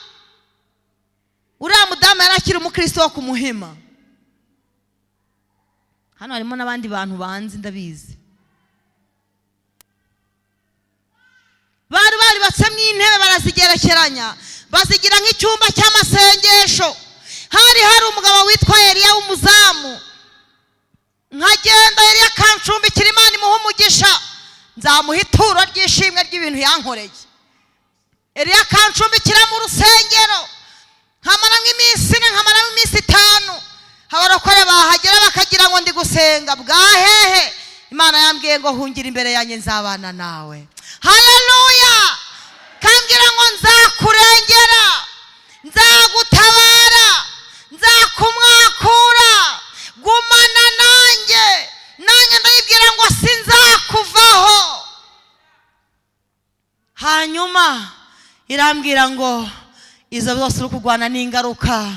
A: Uriya mudamu yarakira umukristo wo ku Muhima. Hano harimo n'abandi bantu banzi ndabizi. Bari batsemwe intebe barazigerekeranya, bazigira nk'icyumba cy'amasengesho. Hari umugabo witwa Eliya w'umuzamu. Nkagenda Eliya kancumbikira, Imana imuha umugisha, nzamuha ituro ry'ishimwe ry'ibintu yankoreye. Eliya kancumbikira mu rusengero, nkamara nk'iminsi ine, nkamara nk'iminsi 5. Abarokore bahagera bakagira ngo ndi gusenga. Bwahehe Imana yambwiye ngo hungira imbere yanjye nzabana nawe. Haleluya! Kambwira ngo nzakurengera, nzagutabara, nzakumwakura, gumana nanjye ndayibwira ngo sinzakuvaho. Hanyuma irambwira ngo izo byose uri kurwana n'ingaruka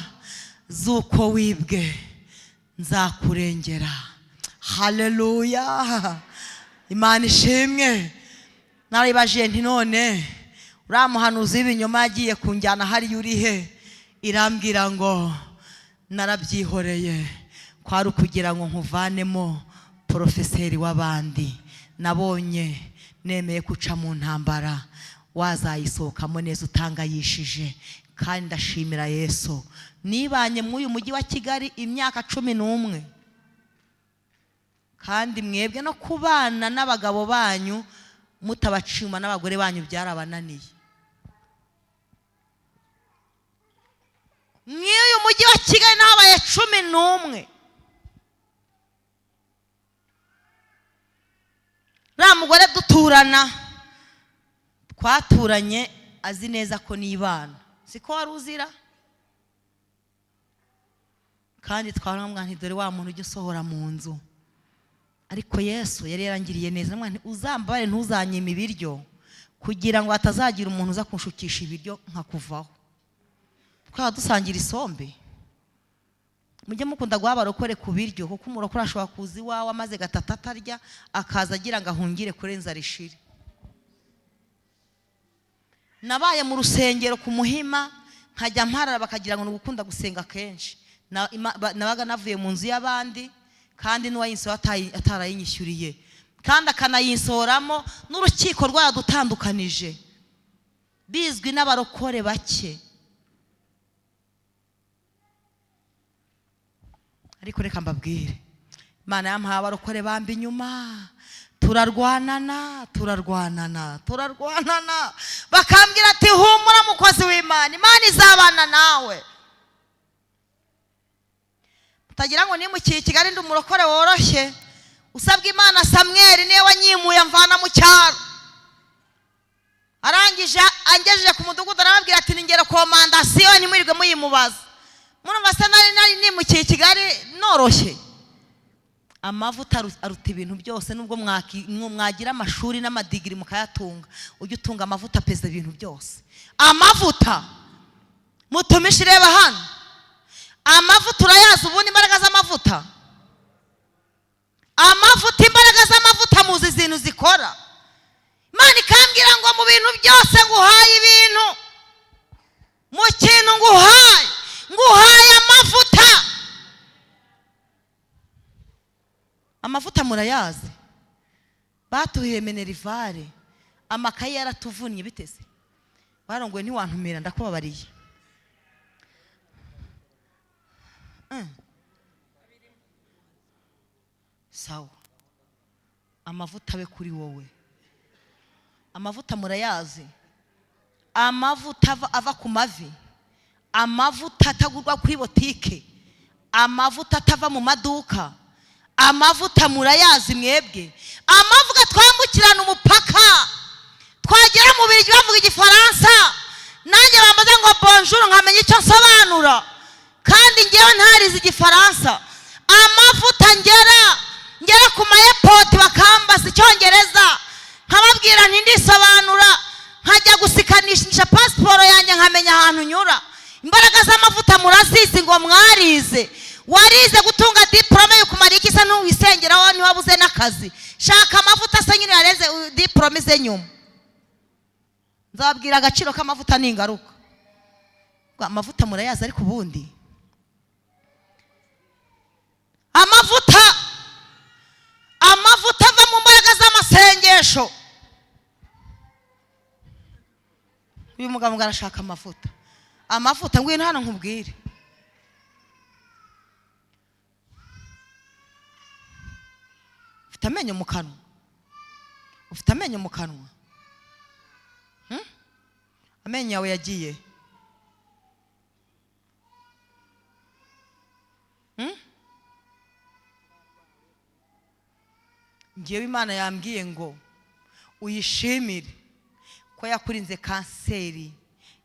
A: z'uko wibwe, nzakurengera. Haleluya! Imana ishimwe. Naribaje nti none uriya muhanuzi w'ibinyoma yagiye kunjyana hariya uri he? Irambwira ngo narabyihoreye, kwari ukugira ngo nkuvanemo porofeseri w'abandi. Nabonye nemeye guca mu ntambara, wazayisohokamo neza utangayishije. Kandi ndashimira Yesu, nibanye muri uyu mujyi wa Kigali imyaka 11. Kandi mwebwe no kubana n'abagabo banyu mutabacima n'abagore banyu byarabananiye. Uyu mujyi wa Kigali nabaye 11. Ra mugore duturana, twaturanye azi neza ko nibana. Siko wari uzira? Kandi twaramubwira nti dore wa muntu ujya usohora mu nzu. Ariko Yesu yari yarangiriye neza, mwana uzambare ntuzanyime ibiryo kugira ngo atazagira umuntu uza kunshukisha ibiryo nkakuvaho. Twaba dusangira isombe. Mujye mukunda guha abarokore ku biryo, kuko umurokore ashobora kuza iwawe amaze gatatu atarya, akaza agira ngo ahungire kurenza rishire. Nabaye mu rusengero ku Muhima, nkajya mparara bakagira ngo nugukunda gusenga kenshi. Nabaga navuye mu nzu y'abandi, kandi n'uwayinsora atarayinyishyuriye, kandi akanayinsoramo n'urukiko rwadutandukanije, bizwi n'abarokore bake. Ariko reka mbabwire, Imana yampaye abarokore bambi inyuma. Turarwanana, bakambwira ati humura mukozi w'Imana, Imana izabana nawe. Tagira ngo nimukiye Kigali ndi umurokore woroshye. Usabwa Imana Samuel niwe wanyimuye amvana mu cyaro. Arangije angejeje ku mudugudu arababwira ati ningere komandasiyo ntimwirirwe muyimubaza. Murumva se nari nimukiye Kigali noroshye. Amavuta aruta ibintu byose, nubwo mwagira amashuri n'amadigiri mukayatunga, ujye utunga amavuta peza ibintu byose. Amavuta mutumishe reba hano. Amavuta urayazi ubundi imbaraga z'amavuta? Amavuta, imbaraga z'amavuta muzi izintu zikora. Imana ikambwira ngo mu bintu byose nguhaye ibintu, mu kintu nguhaye amavuta. Amavuta murayazi? Batuhiye Minerivare, amakaye yaratuvunnye bitese. Barongoye ntiwantumira ndakubabariye. Sawa, amavuta abe kuri wowe. Amavuta murayazi? Amavuta ava ku mavi amavuta atagurwa kuri botike, amavuta atava mu maduka, amavuta murayazi mwebwe, amavuga twambukirana umupaka twagera mu Bubiligi bavuga igifaransa, nanjye bambaza ngo bonjour nkamenya icyo nsobanura kandi ngewe ntarize igifaransa. Amavuta ngera ku airport bakambaza icyongereza nkababwira nti ndisobanura, nkajya gusikanisha passport yanjye nkamenya ahantu nyura. Imbaraga z'amavuta murazizi ngo mwarize, warize gutunga diplome yo kumara iki se n'uwisengeraho ntiwabuze n'akazi. Shaka amavuta se nyine yareze diplome ze nyuma. Nzababwira agaciro k'amavuta n'ingaruka. Amavuta murayazi ariko ubundi amavuta ava mu mbaraga z'amasengesho. Uyu mugabo arashaka amavuta ngwino hano nkubwire. Ufite amenyo mu kanwa, amenyo yawe yagiye? Ngewe Imana yambwiye ngo uyishimire ko yakurinze kanseri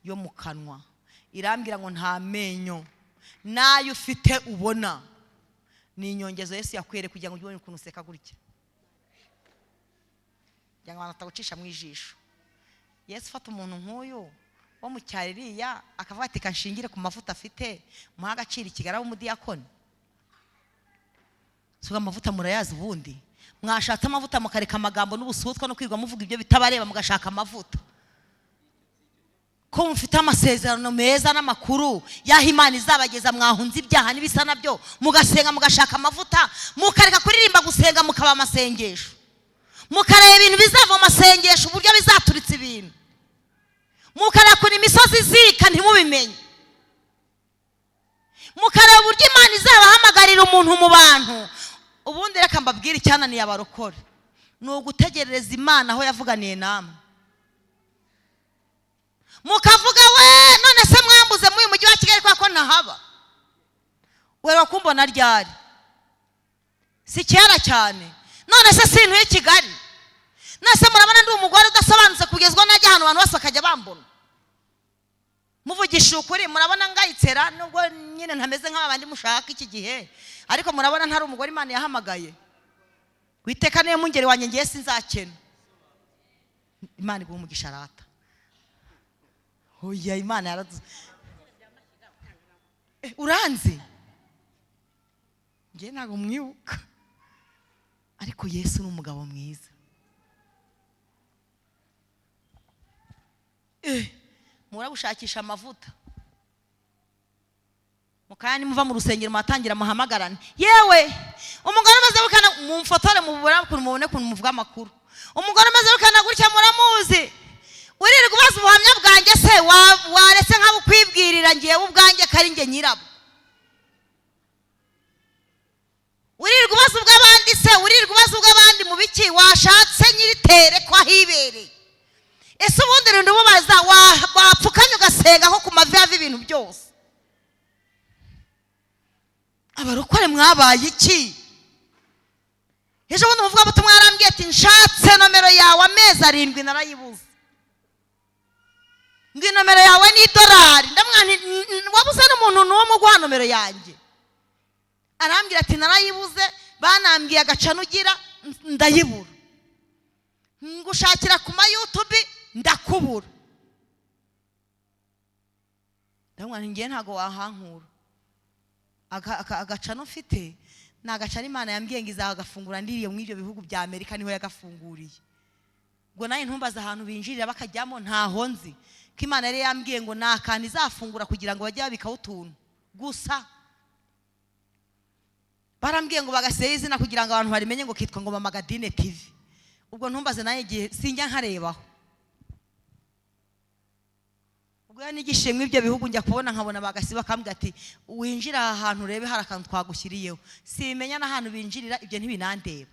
A: yo mu kanwa. Irambwira ngo nta menyo nayo ufite ubona, ni inyongezo Yesu yakwere kugira ngo ubone ukuntu useka gutya, kugira ngo atagucisha mu ijisho. Yesu fata umuntu nk'uyu wo mu cyaririya akavuga ati kanshingire ku mavuta afite, muha agaciro ikigara w'umudiyakoni. Suga amavuta murayazi ubundi, mwashatse amavuta mukareka amagambo n'ubusutwa no kwirwa muvuga ibyo bitabareba mugashaka amavuta. Ko mufite amasezerano meza n'amakuru yaho Imana izabageza, mwahunze ibyaha n'ibisa nabyo mugasenga mugashaka amavuta, mukareka kuririmba gusenga mukaba amasengesho, mukareba ibintu bizava mu masengesho uburyo bizaturitse ibintu, mukareba kuri imisozi izika ntimubimenye, mukareba uburyo Imana izabahamagarira umuntu mu bantu. Ubundi reka mbabwire icyananiye abarokore ni ugutegerereza Imana aho yavuganiye namwe. Mukavuga we none se mwambuze muri mujyi wa Kigali kwa ko ntahaba, we wakumbona ryari? Si kera cyane, none se sintuye Kigali, nase murabona ndi umugore udasobanutse kugezwa najya hano abantu bose bakajya bambona. Muvugisha ukuri murabona ngayitsera nubwo nyine ntameze nk'abandi mushaka iki gihe, ariko murabona ntari umugore Imana yahamagaye. Witeka niyo mungeri wanjye ngiye sinzakena. Imana iguha umugisha rata. Oya Imana yaraduze. Uranzi? Ngiye ntago mwibuka. Ariko Yesu ni umugabo mwiza. Murabushakisha amavuta. Mukanya muva mu rusengero matangira muhamagarane. Yewe umugore maze bukana mumfotore mubura mubone kuntu muvuga amakuru. Umugore maze bukana gutya muramuzi. Uririrwa ubaza ubuhamya bwanjye se waretse nkabukwibwirira ngiye ubwanjye kari nge nyirabo. Uririrwa ubaza ubw'abandi se, uririrwa ubaza ubw'abandi mu biki washatse nyiritere kwa hibereye. Ese ubundi rero ndububaza wapfukanye ugasenga aho ku mavi yava ibintu byose. Abarokore mwabaye iki? Ejo bundi muvuga buto mwarambwiye ati nshatse nomero yawe amezi 7 narayibuze. Ngi nomero yawe ni $1. Ndamwana wabuze n'umuntu n'uwo mu guha nomero yanjye. Arambwira ati narayibuze, banambwiye agacano ugira ndayibura. Ngushakira ku ma YouTube ndakubura. Ndamwana ngiye ntago wahankura. Agacano ufite ni agacano Imana yambwiye ngo izagafungura ndiriye mu ibyo bihugu bya Amerika niho yagafunguriye. Ngo naye ntumbaza ahantu binjirira bakajyamo ntaho nzi. Ko Imana yari yambwiye ngo nakandi izafungura kugira ngo bajye babikaho utuntu gusa. Barambwiye ngo bagaseye izina kugira ngo abantu barimenye ngo kitwa ngo Mama Gadine TV. Ubwo ntumbaze naye igihe sinjya nkarebaho. Ubwo yanigishiye mu ibyo bihugu njya kubona nkabona bagasi bakambwira ati winjira aha hantu urebe hari akantu twagushyiriyeho. Simenya n'ahantu binjirira ibyo ntibinandeba.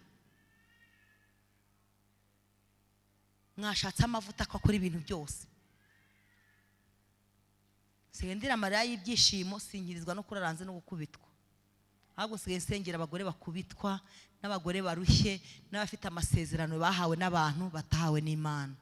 A: Mwashatse amavuta ko kuri ibintu byose. sendira amarira y'ibyishimo, sinkirizwa no kuraranze no gukubitwa, ahubwo sigaye nsengera abagore bakubitwa n'abagore barushye n'abafite amasezerano bahawe n'abantu batahawe n'Imana.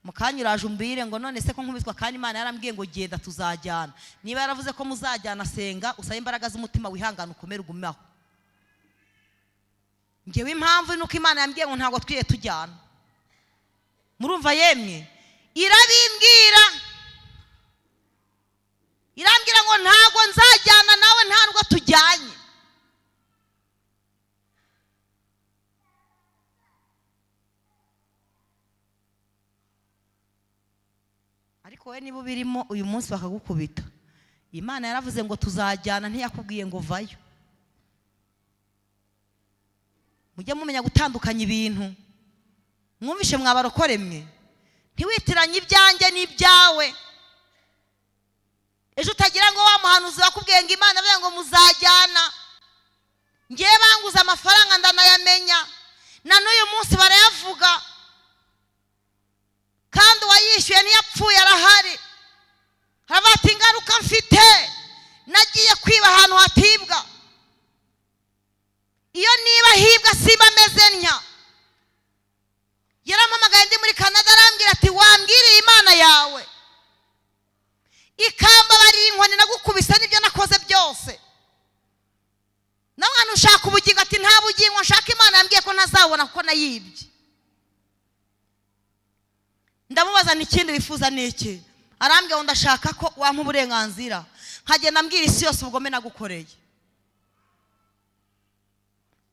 A: Mukanya uraje umbwire ngo none se ko nkubitwa kandi Imana yarambwiye ngo genda tuzajyana. Niba yaravuze ko muzajyana, senga usabe imbaraga z'umutima, wihangana ukomere ugumaho. Ngewe impamvu nuko Imana yambwiye ngo ntabwo twiye tujyana. Murumva yemwe? Irabimbwira, irambwira ngo ntabwo nzajyana nawe, ntabwo tujyanye. Ariko we niba birimo uyu munsi bakagukubita, Imana yaravuze ngo tuzajyana, ntiyakubwiye ngo vayo. Mujye mumenya gutandukanya ibintu. Mwumvishe mwabarokore mwe, ntiwitiranye ibyanjye n'ibyawe. Ejo utagira ngo wa muhanuzi wakubwiye ngo Imana avuga ngo muzajyana, ngiye banguza amafaranga ndanayamenya, na n'uyu munsi barayavuga, kandi uwayishyuye ntiyapfuye arahari. Harabati ingaruka mfite, nagiye kwiba ahantu hatibwa. Iyo niba hibwa simba meze ntya. Yarampamagaye ndi muri Canada, arambwira ati wambwiriye Imana yawe ikambabarira inkoni nagukubise n'ibyo nakoze byose. Namwana ushaka ubugingo, ati nta bugingo nshaka, Imana yambwiye ko ntazabona kuko nayibye. Ndamubaza n'ikindi wifuza n'iki? Arambwira ngo ndashaka ko wampa uburenganzira nkagenda mbwira isi yose ubugome nagukoreye.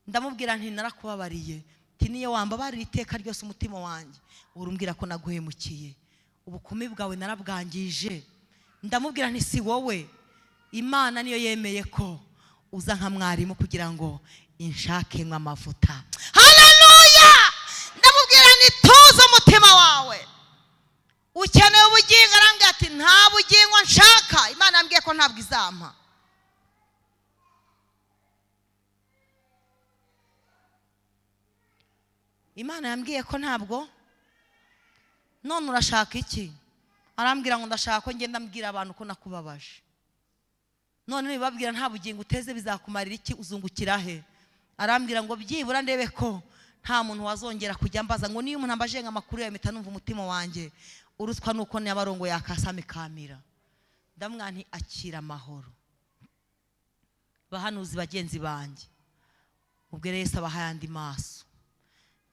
A: Ndamubwira nti narakubabariye, ati niyo wambabarira iteka ryose umutima wanjye urumbwira ko naguhemukiye, ubukumi bwawe narabwangije. Ndamubwira nti si wowe, Imana niyo yemeye ko uza nka mwarimu kugira ngo inshake nkwa amavuta. Haleluya! Ndamubwira nti tuza umutima wawe, ukeneye ubugingo. Arambwira ati nta bugingo nshaka, Imana yambwiye ko ntabwo izampa. Imana yambwiye ko ntabwo. None urashaka iki? Arambwira ngo ndashaka ko ngenda mbwira abantu ko nakubabaje. None nibabwira nta bugingo uteze bizakumarira iki? Uzungukira he? Arambwira ngo byibura ndebe ko nta muntu wazongera kujya mbaza ngo niyo umuntu ambaje amakuru yawe mpita numva umutima wanjye urutwa nuko n'abarongo yakasame kamira. Ndamwa nti akira amahoro. Bahanuzi bagenzi banjye, ubwire Yesu abahayandi maso,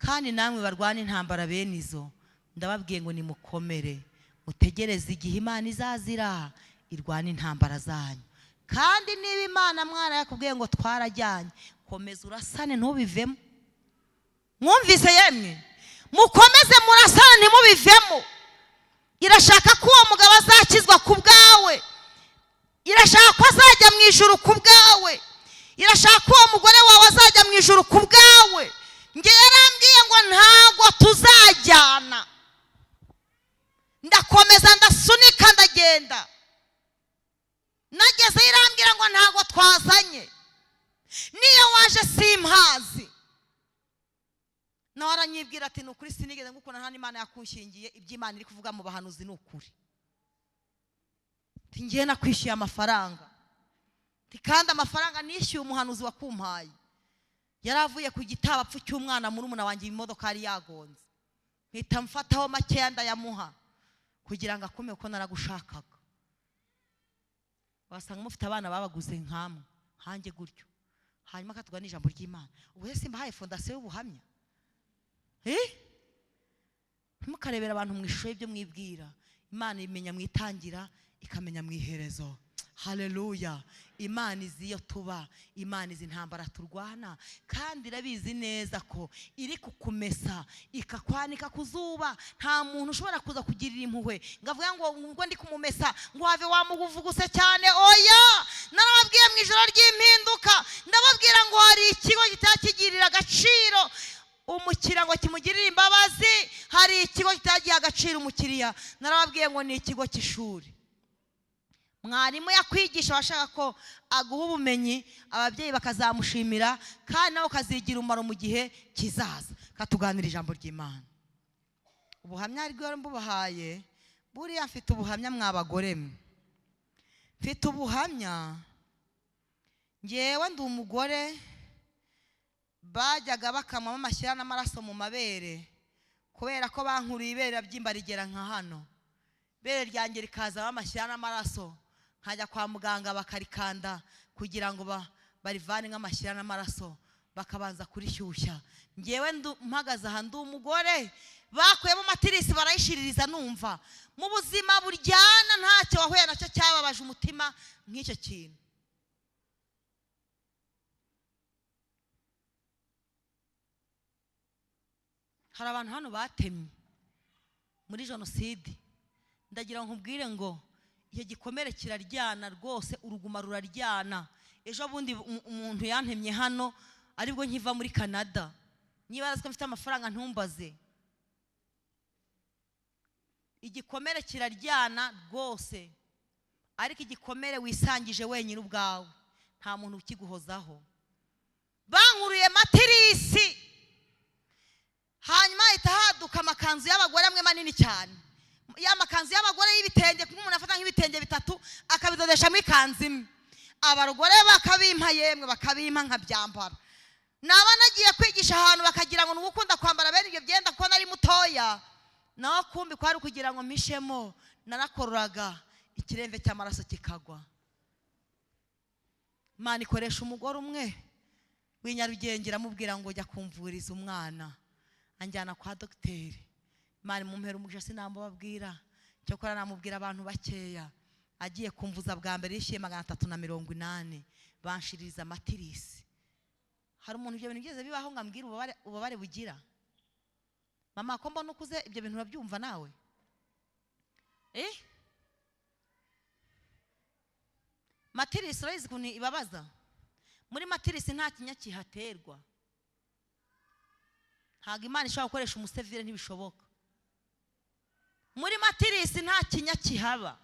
A: kandi namwe barwana intambara bene izo, ndababwiye ngo nimukomere, mutegereze igihe Imana izazira irwana intambara zanyu. Kandi niba Imana mwana yakubwiye ngo twarajyanye, komeza urasane ntubivemo. Mwumvise yemwe? Mukomeze murasane ntimubivemo. Irashaka ko uwo mugabo azakizwa ku bwawe, irashaka ko azajya mu ijuru ku bwawe, irashaka ko uwo mugore wawe azajya mu ijuru ku bwawe. Ngiye yarambwiye ngo ntabwo tuzajyana. Ndakomeza ndasunika ndagenda, nageze irambwira ngo ntabwo twazanye, niyo waje simpazi. Nawe aranyibwira ati nukuri sinigeze ngukunda, nta n'Imana yakushingiye, iby'Imana iri kuvuga mu bahanuzi nukuri. Ngiye nakwishyuye amafaranga, kandi amafaranga nishyuye umuhanuzi wakumpaye yaravuye ku gitabapfu cy'umwana murumuna wanjye imodoka yari yagonze, mpita mfataho makeya ndayamuha kugira ngo akume uko naragushakaga. Wasanga mufite abana babaguze nkamwe hanjye gutyo, hanyuma katugana ijambo ry'Imana. Ubu se mbahaye fondasiyo y'ubuhamya. Ntimukarebera abantu mu ishusho y'ibyo mwibwira. Imana imenya mwitangira, ikamenya mwiherezo. Haleluya! Imana izi iyo tuba, Imana izi intambara turwana, kandi irabizi neza ko iri kukumesa ikakwanika ku zuba. Nta muntu ushobora kuza kugirira impuhwe ngavuga ngo ubwo ndi kumumesa ngo have wamuvuguse cyane. Oya, narababwiye mu ijoro ry'impinduka, ndababwira ngo hari ikigo kitakigirira agaciro umukiriya ngo kimugirire imbabazi, hari ikigo kitagiye agaciro umukiriya. Narababwiye ngo ni ikigo cy'ishuri. Mwarimu yakwigisha washaka ko aguha ubumenyi, ababyeyi bakazamushimira, kandi nawe ukazigira umumaro mu gihe kizaza. Katuganira ijambo ry'Imana. Ubuhamya rw'Imana mbubahaye buriya mfite ubuhamya mwabagore mwe, mfite ubuhamya. Ngewe ndi umugore bajyaga bakamamo amashyira n'amaraso mu mabere, kubera ko bankuriye ibere byimba rigera nka hano, ibere ryanjye rikazamo amashyira n'amaraso, nkajya kwa muganga bakarikanda kugira ngo barivane nk'amashyira n'amaraso, bakabanza kurishyushya. Ngewe mpagaze aha ndi umugore bakuyemo matirisi barayishiririza, numva mu buzima buryana ntacyo wahuye nacyo cyababaje umutima nk'icyo kintu. Hari abantu hano batemye muri jenoside, ndagira ngo nkubwire ngo icyo gikomere kiraryana rwose, uruguma ruraryana. Ejo bundi umuntu yantemye hano aribwo nkiva muri Canada, niba azi ko mfite amafaranga ntumbaze. Igikomere kiraryana rwose, ariko igikomere wisangije wenyine ubwawe, nta muntu ukiguhozaho. Bankuruye matirisi, hanyuma ahita haduka amakanzu y'abagore amwe manini cyane, ya makanzu y'abagore y'ibitenge, kuko umuntu afata nk'ibitenge bitatu akabidodeshamo ikanzu imwe. Abarugore bakabimpa, yemwe bakabimpa nkabyambara. Naba nagiye kwigisha ahantu bakagira ngo nugukunda kwambara bene ibyo byenda kuko nari mutoya, naho kumbi kwari kugira ngo mpishemo. Narakoruraga ikiremve cy'amaraso kikagwa. Imana ikoresha umugore umwe w'inyarugenge, iramubwira ngo jya kumvuriza umwana, anjyana kwa dogiteri. Imana mumpera umugisha sinambabwira, cyokora namubwira abantu bakeya. Agiye kumvuza bwa mbere yishyuye 380, banshiririza matirisi. Hari umuntu ibyo bintu byeze bibaho ngambwira ubabare bugira? Mama ko mbona ukuze ibyo bintu urabyumva nawe? Matirisi urayizi ukuntu ibabaza? Muri matirisi nta kinya kihaterwa. Ntabwo Imana ishobora gukoresha umusevire, ntibishoboka. Muri matirisi nta kinya kihaba.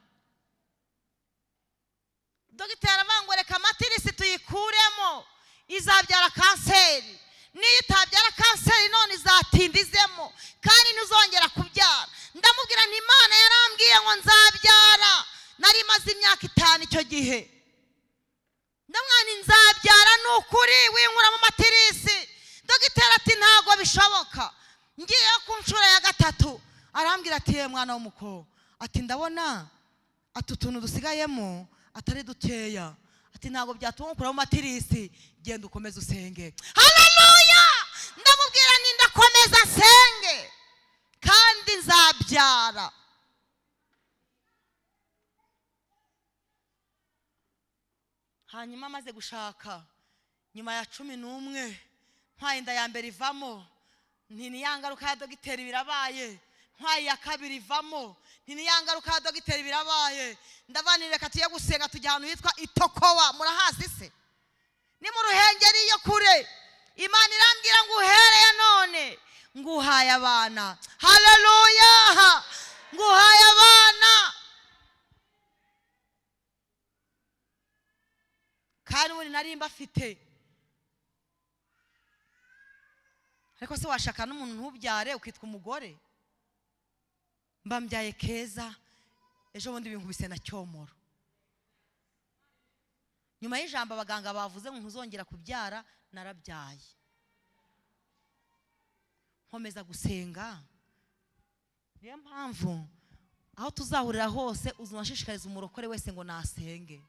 A: Dogiteri aravangoreka matirisi tuyikuremo, izabyara kanseri. Niyo itabyara kanseri none izatindizemo, kandi ntuzongera kubyara. Ndamubwira nti Imana yarambwiye ngo nzabyara, nari maze imyaka 5 icyo gihe. Ndamwana nzabyara nukuri winkuramo matirisi. Dogiteri ati ntago bishoboka. Ngiye ku nshuro ya 3 arambwira ati mwana w'umuko, ati ndabona atutuntu dusigayemo atari dukeya, ati ntago byatuma ukuramo matirisi, genda ukomeze usenge. Haleluya! Ndamubwira ni ndakomeza senge kandi nzabyara. Hanyuma maze gushaka nyuma ya 11, ntwaye inda ya mbere ivamo, ntiyangaruka ya dogiteri birabaye. Ntwaye ya kabiri ivamo, ntiyangaruka ya dogiteri birabaye. Ndavanireka tuye gusenga, tujya ahantu hitwa Itokowa, murahazi se? Ni mu Ruhengeri yo kure. Imana irambwira ngo uhereye none nguhaye abana. Haleluya! Nguhaye abana. Kandi ubu nari mbafite. Ariko se washaka n'umuntu ntubyare ukitwa umugore? Mbambyaye Keza, ejo bundi binkubise na Cyomoro. Nyuma y'ijambo abaganga bavuze ngo ntuzongera kubyara, narabyaye. Nkomeza gusenga. Niyo mpamvu aho tuzahurira hose uzunashishikariza umurokore wese ngo nasenge.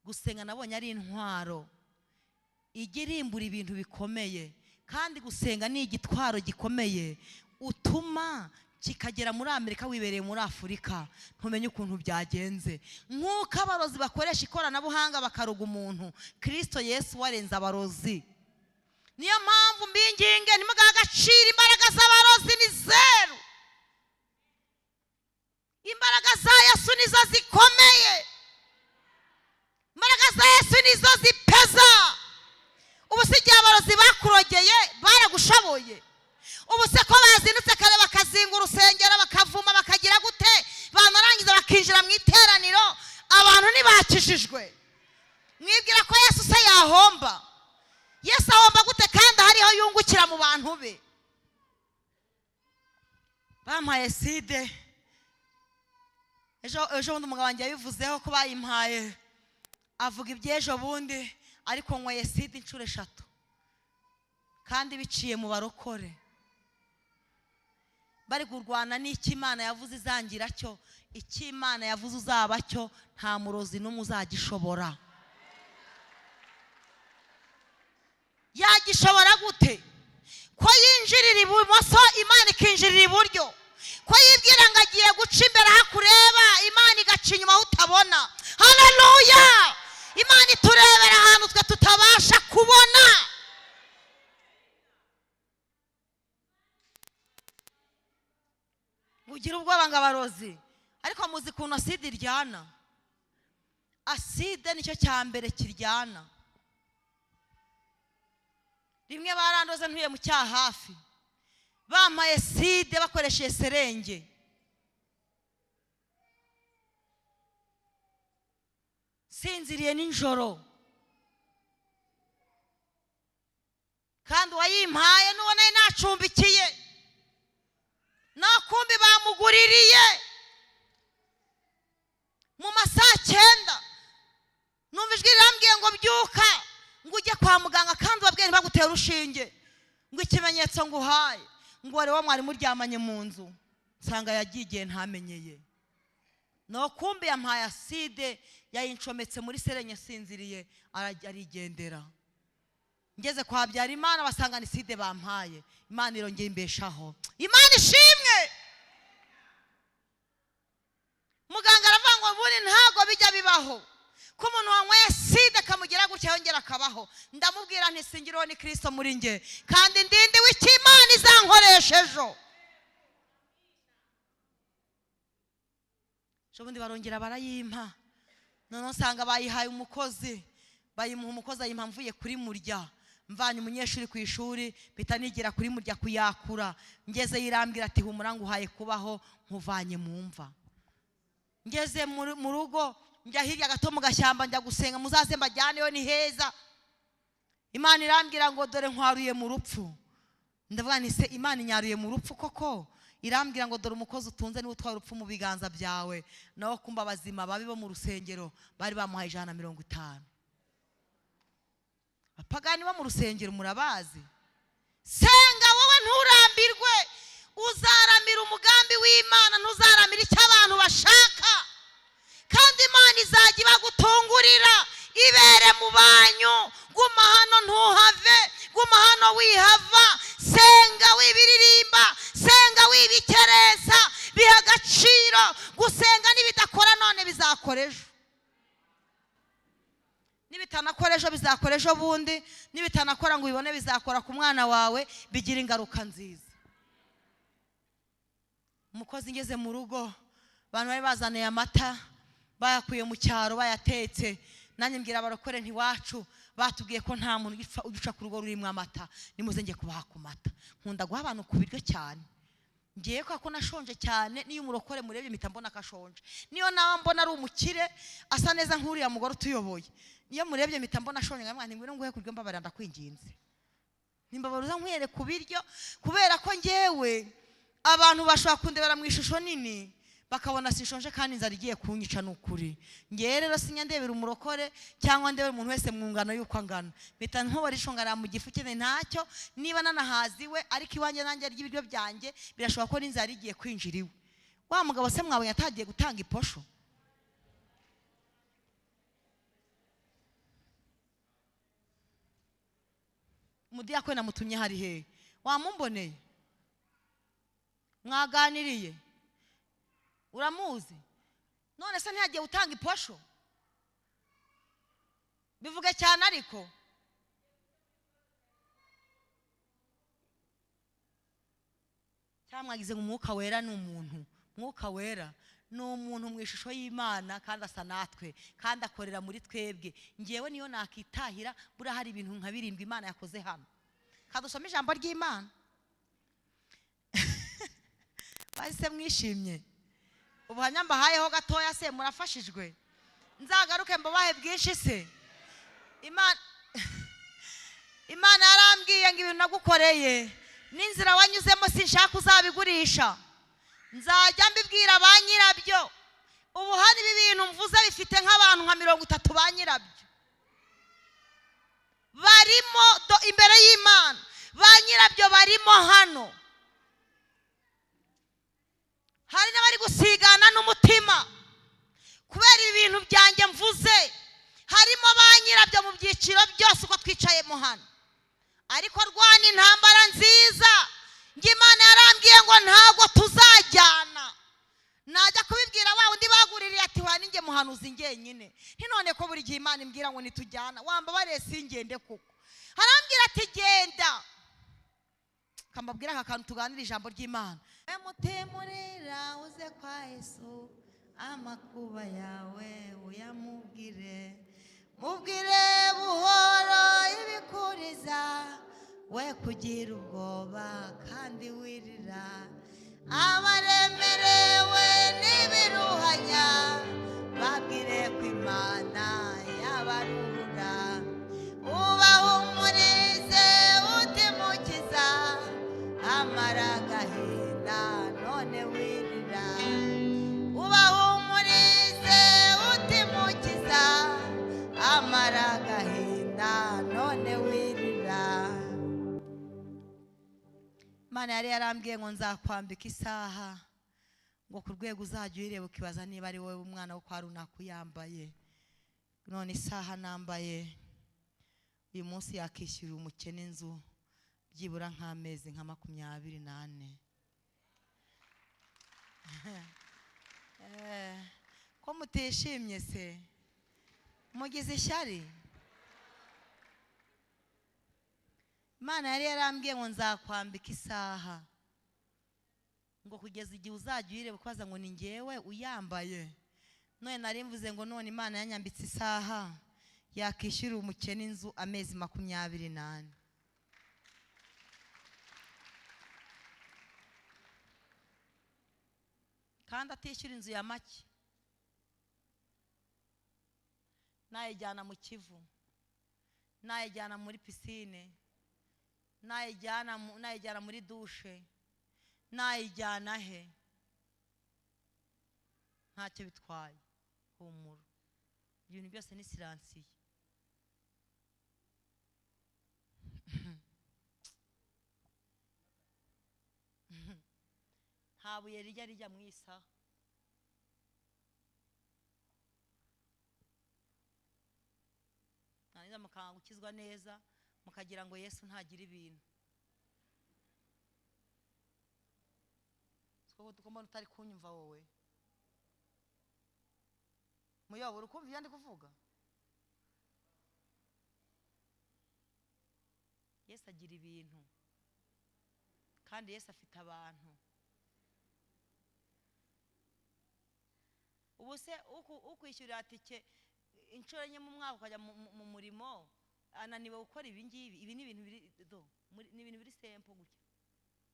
A: Gusenga nabonye ari intwaro igirimbura ibintu bikomeye, kandi gusenga ni igitwaro gikomeye utuma kikagera muri Amerika wibereye muri Afurika ntumenye ukuntu byagenze. Nk'uko abarozi bakoresha ikoranabuhanga bakaruga umuntu, Kristo Yesu warenze abarozi. Niyo mpamvu mbinginge nimugaha agaciro imbaraga z'abarozi ni zeru. Imbaraga za Yesu nizo zikomeye, imbaraga za Yesu nizo zipeza. Ubu si igihe abarozi bakurogeye baragushoboye. Ubu se ko bazindutse kare bakazinga urusengero bakavuma bakagira gute, banarangiza bakinjira mu iteraniro, abantu ntibakijijwe. Mwibwira ko Yesu se yahomba? Yesu ahomba gute kandi hariho yungukira mu bantu be? bampaye side. Ejo bundi umugabo wanjye yabivuzeho ko bayimpaye, avuga iby'ejo bundi, ariko nyweye side inshuro 3 kandi biciye mu barokore. Bari kurwana n'iki Imana yavuze izangira cyo, iki Imana yavuze uzaba cyo, nta murozi n'umwe uzagishobora. Yagishobora gute? Ko yinjirira ibumoso Imana ikinjirira iburyo, ko yibwira ngo agiye guca imbere hakureba Imana igaca inyuma utabona. Haleluya! Imana iturebera ahantu twe tutabasha kubona. Ugira ubwoba ngo abarozi, ariko muzi kuntu aside iryana. Aside nicyo cya mbere kiryana. Rimwe barandoze ntuye mu cyaha hafi, bampaye side bakoresheje serenge. Sinziriye nijoro, kandi wayimpaye n'ubona nacumbikiye, nakumbi bamuguririye mu masaha 9. Numva ijwi rirambwiye ngo byuka ngo ujye kwa muganga, kandi babwiye ntibagutera urushinge, ngo ikimenyetso nguhaye ngo wari mwari muryamanye mu nzu. Nsanga yagiye ntamenyeye, no kumbi yampaye aside yayincometse muri serenye, sinziriye arigendera. Ngeze kwa Habyarimana basanga ni side bampaye. Imana irongeye imbeshaho. Imana ishimwe. Muganga aravuga ngo buri ntago bijya bibaho ko umuntu wanyweye side kamugira gutya yongera akabaho. Ndamubwira nti singiriho ni Kristo muri nge, kandi ndindi w'Imana izankoresha ejo. Shobundi barongera barayimpa, none usanga bayihaye umukozi, bayimuha umukozi ayimpa mvuye kuri murya, mvanye umunyeshuri ku ishuri, bita nigira kuri murya kuyakura. Ngeze yirambwira ati humura nguhaye kubaho nkuvanye mu mva. Ngeze mu rugo, njya hirya gato mu gashyamba njya gusenga, muzaze mbajyaneyo ni heza. Imana irambwira ngo dore nkwaruye mu rupfu. Ndavuga nti se Imana inyaruye mu rupfu koko? Irambwira ngo dore umukozi utunze ni utwaye urupfu mu biganza byawe. Naho kumba bazima babi bo mu rusengero bari bamuhaye 150. Apagani bo mu rusengero murabazi. Senga wowe nturambirwe, uzaramira umugambi w'Imana, ntuzaramira icyo abantu bashaka, kandi Imana izajya ibagutungurira ibere mu banyu. Guma hano ntuhave, guma hano wihava. Senga wibiririmba, senga wibikereza, biha agaciro. Gusenga nibidakora none bizakora ejo, nibitanakora ejo bizakora ejo bundi, nibitanakora ngo ubibone bizakora ku mwana wawe, bigira ingaruka nziza. Umukozi ngeze mu rugo, abantu bari bazaniye amata bayakuye mu cyaro bayatetse. Nanjye mbwira abarokore nti wacu batubwiye ko nta muntu ugica ku rugo rurimo amata, nimuze ngiye kubaha ku mata. Nkunda guha abantu ku biryo cyane, ngiye ko nashonje cyane. Niyo umurokore murebye mpita mbona kashonje, niyo nawe mbona ari umukire asa neza nk'uriya mugore utuyoboye, niyo murebye mpita mbona ashonje. Ngamwa nti ngwino nguhe kuryo mbabarira ndakwinginze, nimbabaruza nkwere ku biryo, kubera ko ngewe abantu bashobora kundebera mu ishusho nini bakabona sishonje kandi inzara igiye kunyica. N'ukuri ngewe rero sinya ndebera umurokore cyangwa ndebera umuntu wese mwungano yuko angana, mpita nkobora ishongara mu gifu cyene ntacyo. Niba nanahaziwe ariko iwanjye nanjye ry'ibiryo byanjye birashobora ko n'inzara igiye kwinjira iwe. Wa mugabo se mwabonye atagiye gutanga iposho? Umudiyakwe namutumye hari he? Wamumboneye? Mwaganiriye? Uramuzi? None se ntiyagiye gutanga iposho? Bivuge cyane ariko cyamwagize ngo umwuka wera ni umuntu. Mwuka wera ni umuntu mu ishusho y'Imana, kandi asa natwe, kandi akorera muri twebwe. Ngewe niyo nakitahira buri hari ibintu nka 7 Imana yakoze hano. Kadusoma ijambo ry'Imana. Bahise mwishimye. Ubuhamya mbahayeho gatoya se murafashijwe? Nzagaruke mbabahe bwinshi se? Imana yarambwiye ngo ibintu nagukoreye n'inzira wanyuzemo sinshaka uzabigurisha. nzajya mbibwira ba nyirabyo. Ubu hari ibi bintu mvuze bifite nk'abantu nka 30 ba nyirabyo barimo imbere y'Imana. Ba nyirabyo barimo hano. Hari n'abari gusigana n'umutima kubera ibi bintu byanjye mvuze. Harimo ba nyirabyo mu byiciro byose uko twicayemo hano. Ariko rwana intambara nziza. Imana yarambwiye ngo ntabwo tuzajyana. Najya kubibwira wa undi baguririye ati waninge muhanuzi ngenyine. None ko buri gihe Imana imbwira ngo nitujyana. Wambabare singende kuko. Harambwira ati genda. Kambabwira aka kantu tuganira ijambo ry'Imana. Mutemurira uze kwa Yesu. Amakuba yawe uyamubwire. Mubwire buhoro ibikuriza. We kugira ubwoba kandi wirira. Abaremerewe n'ibiruhanya. Babwire ko Imana yabaruhura. Ubahumurize utimukiza. Amara agahinda none wirira. Ubahumurize utimukiza. Amara agahinda none wirira. Imana yari yarambwiye ngo nzakwambika isaha ngo ku rwego uzajya uyireba ukibaza niba ari wowe umwana wo kwa runaka uyambaye. None isaha nambaye uyu munsi yakishyurira umukene inzu byibura nk'amezi nka 24. Ko mutishimye se? Mugize ishyari? Imana yari yarambwiye ngo nzakwambika isaha ngo kugeza igihe uzajya uyireba ukaza ngo ni ngewe uyambaye. None nari mvuze ngo none Imana yanyambitse isaha yakishyurira umukene inzu amezi 24. Kandi atishyura inzu ya make. Nayijyana mu Kivu, nayijyana muri pisine, nayijyana muri dushe, nayijyana he, ntacyo bitwaye. Humura, ibintu byose ni siransiye. nta buye rijya mu isaha. Naniza mukanga gukizwa neza mukagira ngo Yesu ntagira ibintu. Siko tukombona utari kunyumva wowe. Muyobora ukumva ibyo ndi kuvuga. Yesu agira ibintu kandi Yesu afite abantu. Ubu se ukwishyurira tike inshuro nye mu mwaka ukajya mu murimo ananiwe gukora ibi ngibi. Ibi ni ibintu biri simple gutya.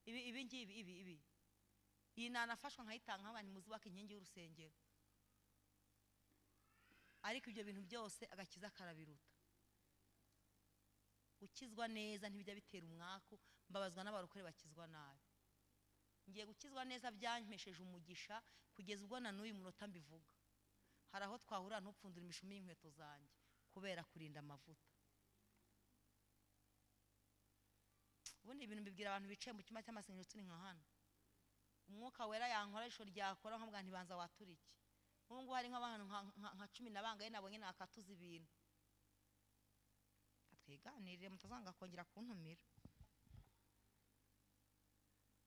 A: Ibi ngibi iyi nanafashwa nkayitanga nk'abantu muzubaka inkingi y'urusengero. Ariko ibyo bintu byose agakiza karabiruta. Ukizwa neza ntibijya bitera umwaku. Mbabazwa n'abarokore bakizwa nabi. Ngiye gukizwa neza byampesheje umugisha kugeza ubwo na n'uyu munota mbivuga. Hari aho twahura ntupfundura imishumi y'inkweto zanjye kubera kurinda amavuta. Ubundi ibintu mbibwira abantu bicaye mu cyumba cy'amasengesho turi nka hano. Umwuka wera yankora isho ryakora nk'ubwa ntibanza waturiki. Ubu ngubu hari nk'abantu nka 10 nabangaye nabonye nakatuza ibintu. Atwiganirire mutazanga kongera kuntumira.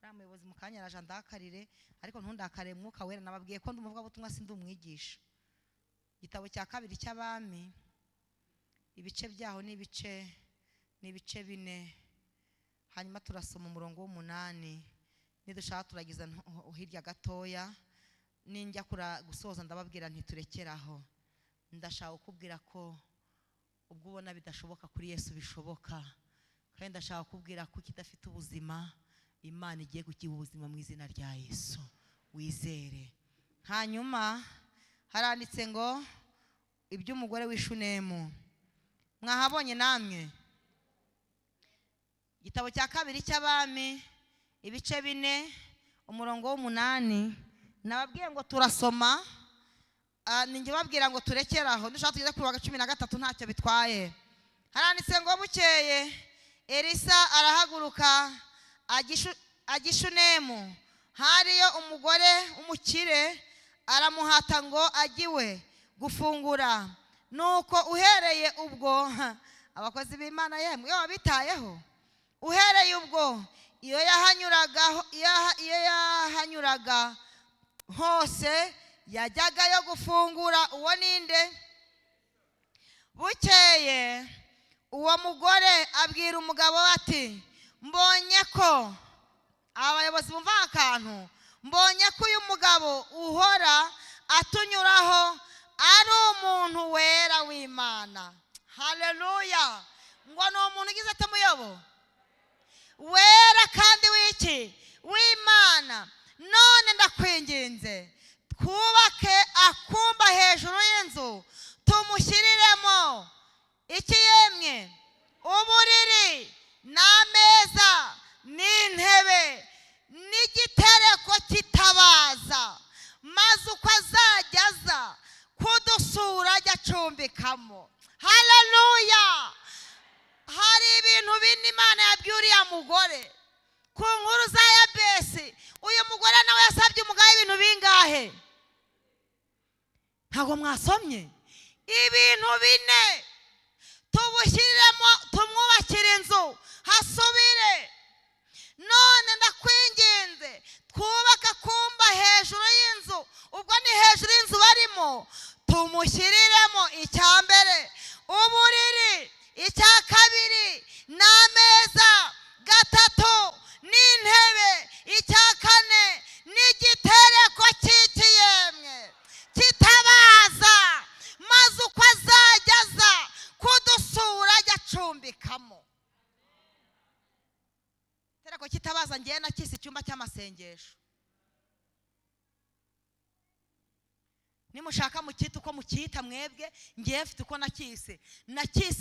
A: Umuyobozi mu kanya araje ndakarire ariko ntundakare mwuka wera nababwiye ko ndumuvuga butumwa sindi umwigisha. Igitabo cya 2 cy'Abami ibice byaho ni ibice 4. Hanyuma turasoma umurongo w'8 nidushaka turagiza hirya gatoya. Ninjya gusoza ndababwira ntiturekeraho. Ndashaka kubwira ko ubwo ubona bidashoboka kuri Yesu bishoboka. Kandi ndashaka kubwira ko kidafite ubuzima Imana igiye kugiha ubuzima mu izina rya Yesu. Wizere. Hanyuma haranditse ngo iby'umugore w'Ishunemu. Mwahabonye namwe? Igitabo cya 2 cy'Abami ibice 4 umurongo w'umunani. Nababwiye ngo turasoma, ninjye babwira ngo turekeraho, dushaka tugeze kuri wa 13 ntacyo bitwaye. Haranditse ngo bukeye Elisa arahaguruka Agishunemu, hariyo umugore umukire, aramuhata ngo agiwe gufungura. Nuko uhereye ubwo, abakozi b'Imana yemwe yo bitayeho, uhereye ubwo iyo yahanyuraga hose yajyagayo gufungura. Uwo ninde? Bukeye uwo mugore abwira umugabo ati, mbonye ko, abayobozi bumva akantu, mbonye ko uyu mugabo uhora atunyuraho ari umuntu wera w'Imana. Haleluya! Ngo ni umuntu ugize ate muyobo? Wera kandi w'iki? W'Imana. None ndakwinginze twubake akumba hejuru y'inzu, tumushyiriremo iki yemwe? Uburiri n'ameza n'intebe n'igitereko kitabaza, maze uko azajya aza kudusura ajya acumbikamo. Haleluya! Hari ibintu bine Imana yabwiye uriya mugore ku nkuru za Yabesi. Uyu mugore nawe yasabye umugabo ibintu bingahe? Ntabwo mwasomye? Ibintu bine. Tubushyiremo, tumwubakire inzu hasubire. None ndakwinginze twubaka akumba hejuru y'inzu. Ubwo ni hejuru y'inzu barimo, tumushyiriremo icya mbere uburiri, icya kabiri n'ameza, gatatu n'intebe, icya kane n'igitereko cy'ikiyemwe kitabaza, maze uko azajya aza kudusura ajya acumbikamo. Igitereko kitabaza ngiye nakise icyumba cy'amasengesho. Nimushaka mukita uko mukita mwebwe, ngiye mfite uko nakise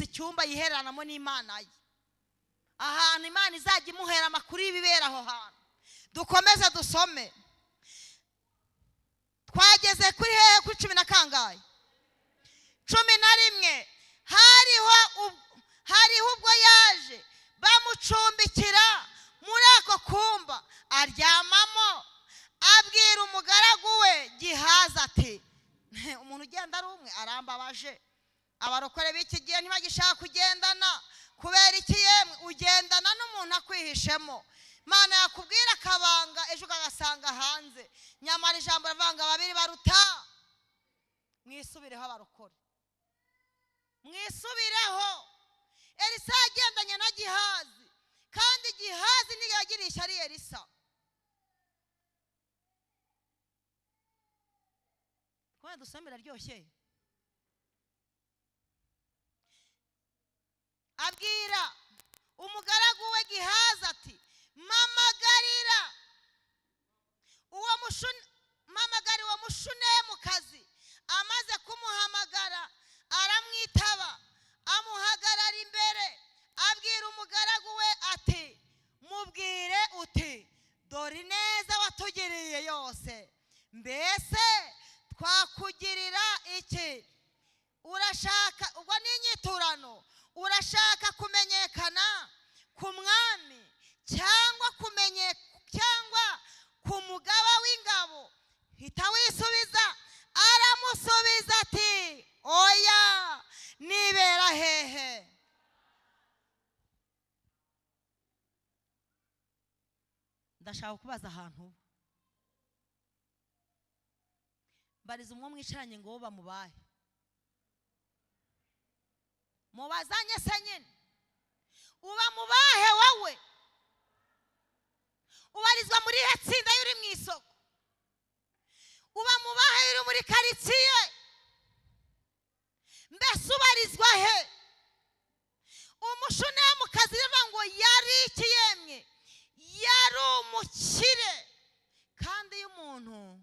A: icyumba yiheranamo n'Imana ye, ahantu Imana izajya imuhera amakuru y'ibibera aho hantu. Dukomeze dusome. Twageze kuri hehe? Kuri 10 na kangahe? 11. Hariho ubwo yaje bamucumbikira muri ako kumba aryamamo, abwira umugaragu we Gihazi ati, umuntu ugenda ari umwe arambabaje. Abarokore b'iki gihe ntibagishaka kugendana. Kubera iki yemwe? Ugendana n'umuntu akwihishemo. Imana yakubwira akabanga, ejo ukagasanga hanze. Nyamara ijambo ravanga babiri baruta. Mwisubireho abarokore, mwisubireho. Elisa yagendanye na Gihazi, kandi Gihazi niyo yagirisha ari Elisa. Kwa dusomera ryoshye. Abwira umugaragu we Gihazi ati, mamagarira uwo mushunemukazi. Amaze kumuhamagara aramwitaba, amuhagarara imbere. Abwira umugaragu we ati, mubwire uti, dore neza watugiriye yose, mbese twakugirira iki? Urashaka, ubwo ni inyiturano, urashaka kumenyekana ku mwami cyangwa ku mugaba w'ingabo? Hita wisubiza. Aramusubiza ati, oya, nibera hehe? Ndashaka kubaza ahantu. Bariza umwe mwicaranye ngo bamubahe. Mubazanye se nyine. Uba mubahe wowe? Ubarizwa muri he tsinda yuri mu isoko? Uba mubahe yuri muri karitsiye? Mbese ubarizwa he? Umushunemukazi rero ngo yari iki yemwe? Yari umukire. Kandi iyo umuntu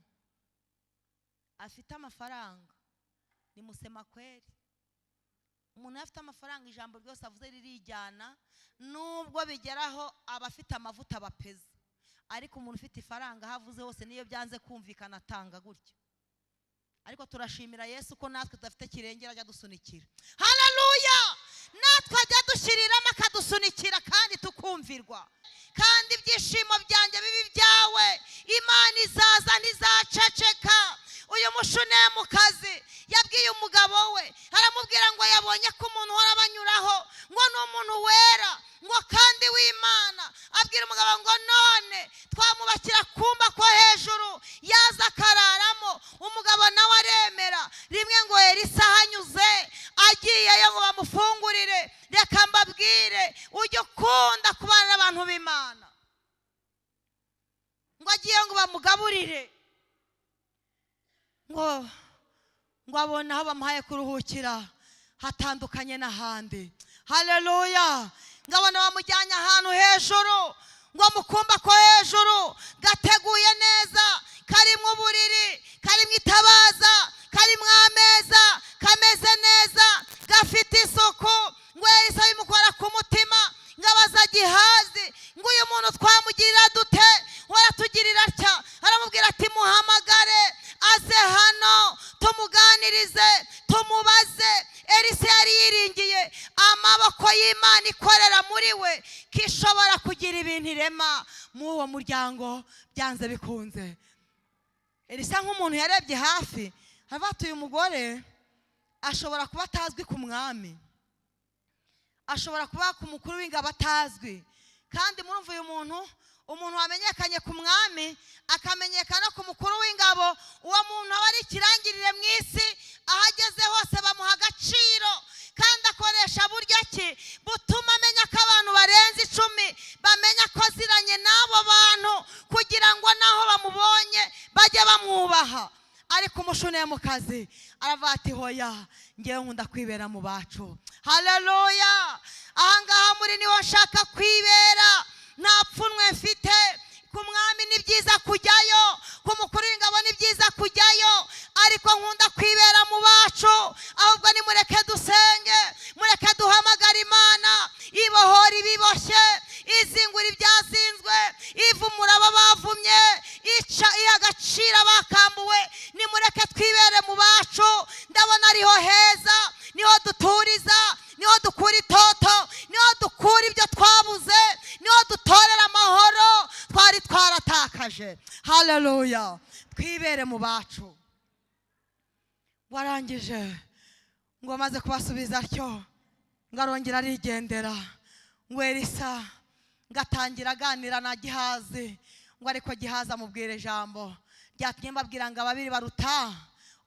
A: afite amafaranga ni musema kweri. Umuntu afite amafaranga ijambo ryose avuze ririjyana, nubwo bigeraho abafite amavuta bapeza. ariko umuntu ufite ifaranga havuze hose niyo byanze kumvikana atanga gutyo. Ariko turashimira Yesu ko natwe tudafite kirengera ajya dusunikira. Haleluya! Natwe ajya dushiriramo akadusunikira kandi tukumvirwa. Kandi ibyishimo byanjye bibi byawe Imana izaza ntizaceceka. Uyu mushunemukazi yabwiye umugabo we, aramubwira ngo yabonye ko umuntu uhora banyuraho ngo ni umuntu wera ngo kandi w'Imana. Abwira umugabo ngo none twamubakira kumba ko hejuru yaza akararamo. Umugabo nawe aremera. Rimwe ngo Elisa hanyuze agiyeyo ngo bamufungurire. Reka mbabwire, ujye ukunda kubana n'abantu b'Imana. Ngo agiye ngo bamugaburire, ngo abone aho bamuhaye kuruhukira hatandukanye n'ahandi. Haleluya! Ngabona bamujyanye ahantu hejuru, ngo mukumba ko hejuru gateguye neza, karimo uburiri, karimo itabaza, karimo ameza, kameze neza, gafite isuku. Ngo Elisa bimukora ku mutima, ngabaza Gihazi ngo uyu muntu twamugirira dute? Waratugirira atya. Aramubwira ati muhamagare aze hano tumuganirize tumubaze. Elisa yari yiringiye amaboko y'Imana ikorera muri we kishobora kugira ibintu irema mu uwo muryango byanze bikunze. Elisa nk'umuntu yarebye hafi abatuye umugore ashobora kuba atazwi ku mwami, ashobora kuba ku mukuru w'ingabo atazwi. Kandi murumva uyu umuntu wamenyekanye ku mwami akamenyekana ku mukuru w'ingabo, uwo muntu aba ari ikirangirire mu isi. Aho ageze hose bamuha agaciro, kandi akoresha buryo ki butuma amenya ko abantu barenze 10 bamenya ko aziranye n'abo bantu, kugira ngo naho bamubonye bajye bamwubaha. Ariko umushunemukazi aravuga ati hoya, ngewe nkunda kwibera mu bacu. Haleluya! Ahangaha muri niho nshaka kwibera, nta pfunwe mfite. Ku mwami ni byiza kujyayo, ku mukuru w'ingabo ni byiza kujyayo, ariko nkunda kwibera mu bacu. Ahubwo nimureke dusenge, mureke duhamagara Imana ibohora ibiboshye, izingura ibyazinzwe, ivumura aba bavumye, ica iha agaciro abakambuwe. Nimureke twibere mu bacu. Ndabona ariho heza, niho duturiza, niho dukura itoto, niho dukura ibyo twabuze, niho dutorera amahoro twari twaratakaje. Haleluya! Twibere mu bacu. Warangije ngo amaze kubasubiza atyo, ngarongera arigendera. Ngo Elisa ngatangira aganira na Gihazi, ngo ariko Gihazi amubwira ijambo ryatumye mbabwira ngo ababiri baruta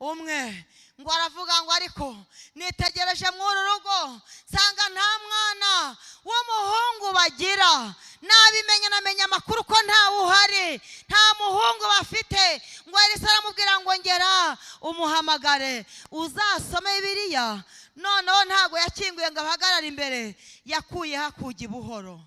A: umwe. Ngo aravuga ngo ariko nitegereje muri rugo nsanga nta mwana w'umuhungu bagira. Nabimenye namenye amakuru ko nta uhari, nta muhungu bafite. Ngo Elisa aramubwira ngo ngera umuhamagare uzasome Bibiliya. Noneho ntago yakinguye ngo ahagarare imbere, yakuye hakugi buhoro.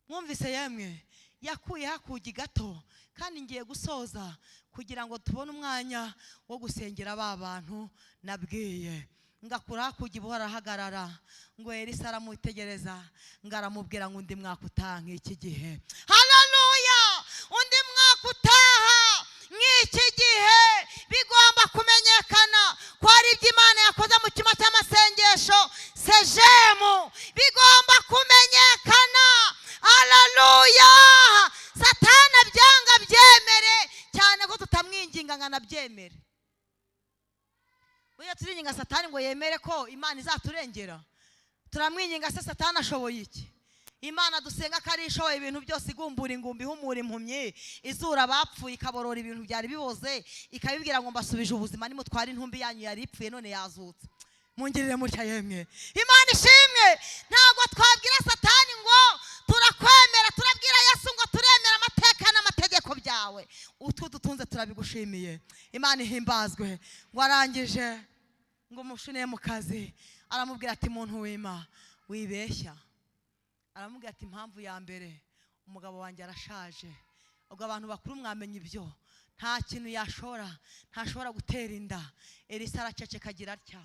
A: Mwumvise yemwe? Yakuye hakugi gato. Kandi ngiye gusoza kugira ngo tubone umwanya wo gusengera ba bantu nabwiye. Ngakura hakugi buhoro ahagarara. Ngo Elisa aramutegereza, ngaramubwira ngo undi mwaka utaha nk'iki gihe. Haleluya! Undi mwaka utaha nk'iki gihe bigomba kumenyekana ko ari ibyo Imana yakoze mu cyuma cy'amasengesho sejemu. Bigomba kumenyekana. Haleluya! Satana byanga byemere cyane ko tutamwinginga ngana byemere. Uya turinginga Satani ngo yemere ko Imana izaturengera. Turamwinginga se Satani ashoboye iki? Imana dusenga ko ari ishoboye ibintu byose, igumbura ingumbi, ihumura impumyi, izura abapfuye, ikaborora ibintu byari biboze, ikabibwira ngo mbasubije ubuzima, nimutwara intumbi yanyu yari ipfuye none yazutse. Mungirire mutya yemwe. Imana ishimwe. Ntabwo twabwira Satani ngo turakwemera, turabwira Yesu ngo turemera amateka n'amategeko byawe. Utu dutunze turabigushimiye. Imana ihimbazwe. Ngo arangije ngo umushune mu kazi aramubwira ati muntu w'Imana wibeshya. Aramubwira ati impamvu ya mbere umugabo wanjye arashaje. Ubwo abantu bakuru mwamenye ibyo, nta kintu ntashobora gutera inda. Elisa araceceka agira atya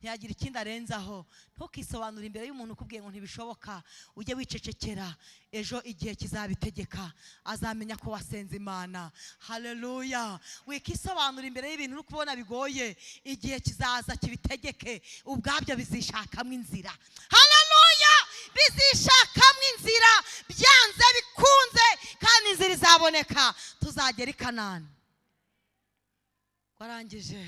A: ntiyagira ikindi arenzaho. Ntukisobanure imbere y'umuntu ukubwiye ngo ntibishoboka, ujye wicecekera. Ejo igihe kizabitegeka, azamenya ko wasenze Imana. Haleluya. Wikisobanura imbere y'ibintu uri kubona bigoye, igihe kizaza kibitegeke, ubwabyo bizishakamo inzira. Haleluya. Bizishakamo inzira byanze bikunze, kandi inzira izaboneka, tuzagera i Kanani. Warangije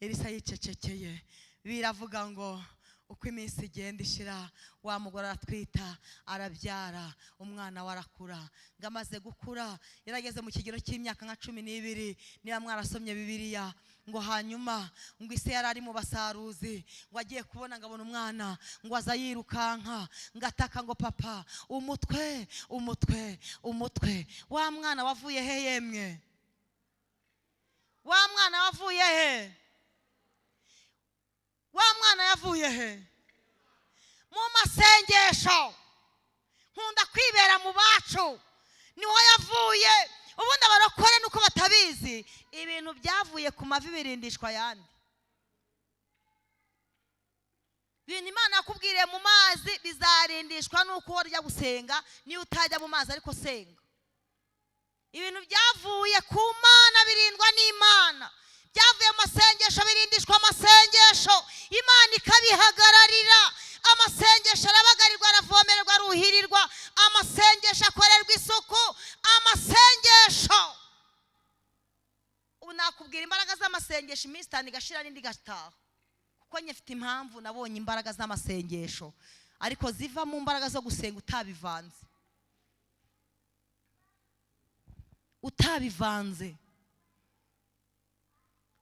A: Elisa yicecekeye. Biravuga ngo uko iminsi igenda ishira, wa mugore aratwita, arabyara, umwana we arakura. Ngo amaze gukura, yarageze mu kigero cy'imyaka nka 12. Niba mwarasomye Bibiliya, ngo hanyuma ngo ise yari ari mu basaruzi, ngo agiye kubona ngo abona umwana, ngo aza yirukanka, ngo ataka ngo papa, umutwe umutwe umutwe. Wa mwana wavuye he yemwe? Wa mwana wavuye he? Wa mwana yavuye he? Mu masengesho. Nkunda kwibera mu bacu, niho yavuye. Ubundi abarokore nuko batabizi, ibintu byavuye ku mavi birindishwa yandi. Ibintu Imana yakubwiriye mu mazi bizarindishwa nuko urya gusenga, niyo utajya mu mazi ariko senga. Ibintu byavuye ku Mana birindwa n'Imana, byavuye mu masengesho birindishwa amasengesho, Imana ikabihagararira. Amasengesho arabagarirwa, aravomererwa, aruhirirwa. Amasengesho akorerwa isuku. Amasengesho, ubu nakubwira imbaraga z'amasengesho iminsi 5 igashira n'indi gataha, kuko nyifite impamvu nabonye imbaraga z'amasengesho, ariko ziva mu mbaraga zo gusenga utabivanze.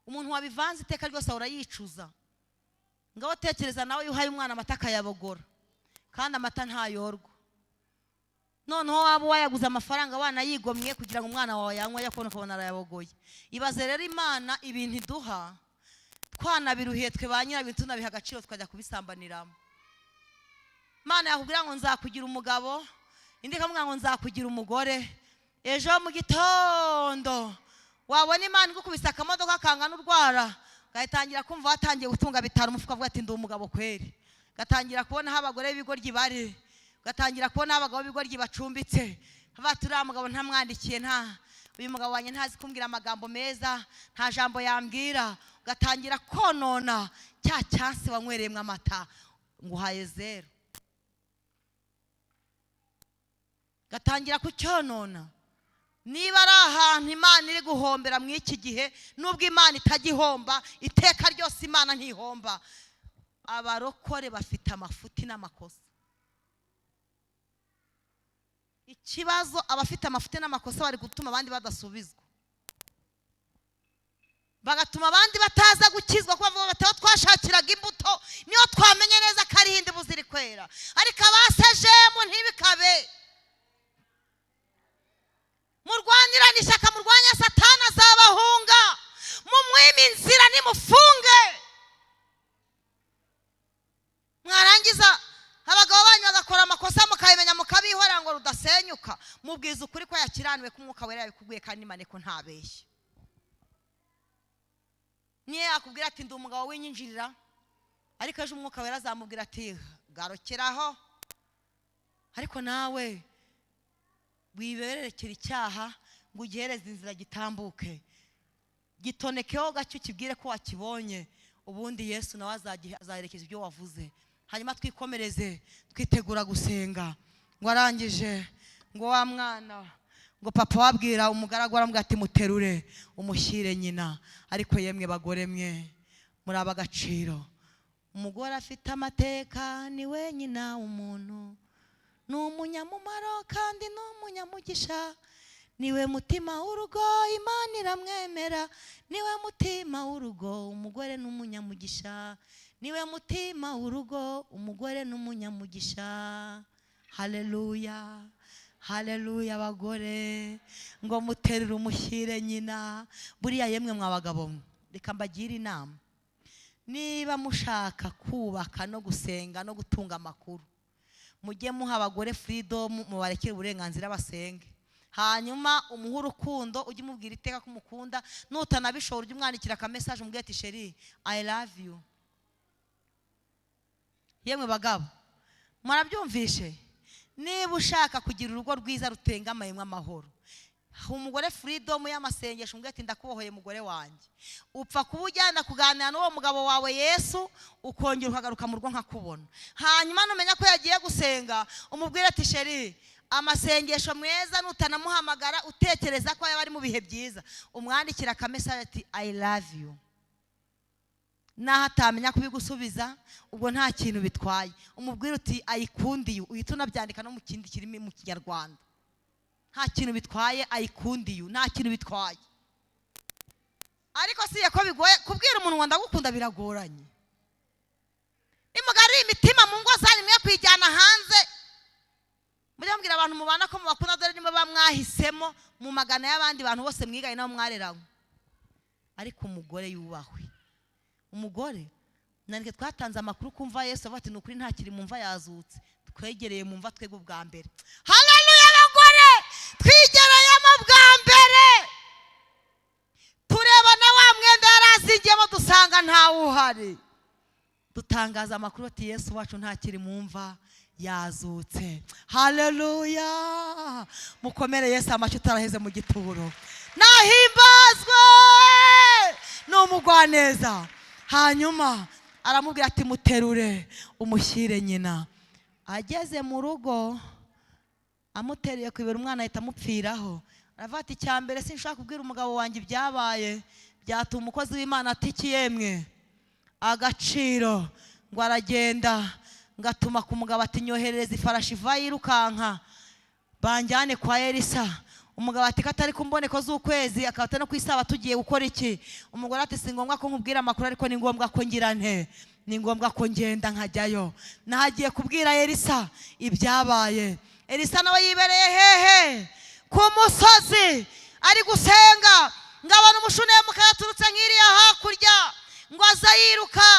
A: Umuntu wabivanze iteka ryose ahora yicuza. Ngaho tekereza nawe yuhaye umwana amata akayabogora, kandi amata ntayorwa. Noneho waba wayaguze amafaranga wanayigomye kugira ngo umwana wawe yanywe, yakona ukabona arayabogoye. Ibaze rero Imana ibintu iduha, twanabiruhiye twe ba nyirabintu, tunabiha agaciro tukajya kubisambaniramo. Imana yakubwira ngo nzakugira umugabo, indi ikamubwira ngo nzakugira umugore. Ejo mu gitondo wabona Imana igukubise akamodoka kangana urwara, gatangira kumva watangiye gutunga bitaro, umufuka avuga ati ndi umugabo kweri. Gatangira kubona aho abagore b'ibigoryi bari, gatangira kubona abagabo b'ibigoryi bacumbitse. Bati uriya mugabo ntamwandikiye, uyu mugabo wanjye ntazi kumbwira amagambo meza, nta jambo yambwira. Gatangira konona cya cyansi wanywereyemo amata, nguhaye 0. Gatangira kucyonona. Niba ari ahantu Imana iri guhombera mu iki gihe, nubwo Imana itagihomba, iteka ryose Imana ntihomba, abarokore bafite amafuti n'amakosa. Ikibazo, abafite amafuti n'amakosa bari gutuma abandi badasubizwa, bagatuma abandi bataza gukizwa, kuko bavuga bataho twashakiraga imbuto, niyo twamenye neza ko ari hindi buziri kwera. Ariko abasejemu ntibikabe. Murwanirane ishyaka, murwanya Satani azabahunga, mumwime inzira nimufunge. Mwarangiza abagabo banyu bagakora amakosa mukabimenya mukabihora ngo rudasenyuka, mubwiza ukuri ko yakiraniwe ku Mwuka Wera yabikubwiye, kandi Imana ko ntabeshye. Niye yakubwira ati ndi umugabo w'inyinjirira, ariko ejo Umwuka Wera azamubwira ati garukiraho, ariko nawe wibererekera icyaha ngo ugihereze inzira gitambuke. Gitonekeho gacyo kibwire ko wakibonye, ubundi Yesu nawe azaherekeza ibyo wavuze. Hanyuma twikomereze twitegura gusenga. Ngo arangije ngo wa mwana, ngo papa wabwira umugaragu aramubwira ati muterure umushyire nyina. Ariko yemwe bagore mwe muri abagaciro, umugore afite amateka, ni we nyina w'umuntu, ni umunyamumaro kandi ni umunyamugisha. Niwe mutima w'urugo, Imana iramwemera. Niwe mutima w'urugo, umugore n'umunyamugisha. Niwe mutima w'urugo, umugore n'umunyamugisha. Haleluya, haleluya. Abagore ngo muterure umushyire nyina. Buriya yemwe mwabagabo, reka mbagire inama. Niba mushaka kubaka no gusenga no gutunga amakuru, mujye muha abagore freedom, mubarekere uburenganzira basenge. Hanyuma umuha urukundo, ujye umubwira iteka ko umukunda. Nutanabishobora ujye umwandikira ka message umubwire ati sheri I love you. yemwe bagabo murabyumvishe, niba ushaka kugira urugo rwiza rutengamayemo amahoro, umugore freedom y'amasengesho mbwe ati ndakubohoye mugore wanjye, upfa kuba ujyana kuganira n'uwo mugabo wawe Yesu, ukongera ukagaruka mu rugo nkakubona, hanyuma numenya ko yagiye gusenga umubwire ati sheri amasengesho meza, nutanamuhamagara utekereza ko yaba ari mu bihe byiza, umwandikira akamesaje ati I love you, naho atamenya kubigusubiza ubwo nta kintu bitwaye, umubwire uti I ikund you, uhita unabyandika no mu kindi kirimi mu Kinyarwanda, nta kintu bitwaye, I ikund you, nta kintu bitwaye. Ariko siye ko bigoye kubwira umuntu ngo ndagukunda, biragoranye. Nimugari imitima mu ngo zanyu mwe kwijyana hanze, mujye mbwira abantu mubana ko mubakunda, dore nimba bamwahisemo mu magana y'abandi bantu bose mwigaye nabo mwareranywe. Ariko umugore yubahwe, umugore nanike twatanze amakuru kumva Yesu avuga ati nukuri nta kiri mumva yazutse, twegereye mumva twego bwa mbere. Haleluya abagore, twigereye mu bwa mbere, tureba na wa mwenda yarazingiyemo dusanga ntawe uhari, dutangaza amakuru ati Yesu wacu nta kiri mumva yazutse. Haleluya, mukomere Yesu amashyi utaraheze mu gituro, nahimbazwe n'umugwaneza. Hanyuma aramubwira ati muterure umushyire nyina. Ageze mu rugo amuteriye kwibera umwana ahita amupfiraho, aravuga ati cyambere sinshaka kubwira umugabo wanjye ibyabaye, byatuma umukozi w'Imana atiki yemwe agaciro, ngo aragenda ngatuma ku mugabo ati nyoherereza ifarashi iva yirukanka banjyane kwa Elisa. Umugabo ati katari kumboneko z'ukwezi, akaba no kwisaba tugiye gukora iki? Umugore ati si ngombwa ko nkubwira amakuru, ariko ni ngombwa ko ngira nte, ni ngombwa ko ngenda nkajyayo. Nahagiye kubwira Elisa ibyabaye. Elisa nawe yibereye hehe? Ku musozi ari gusenga, ngabana umushunemuka yaturutse nk'iriya hakurya, ngo aza yiruka,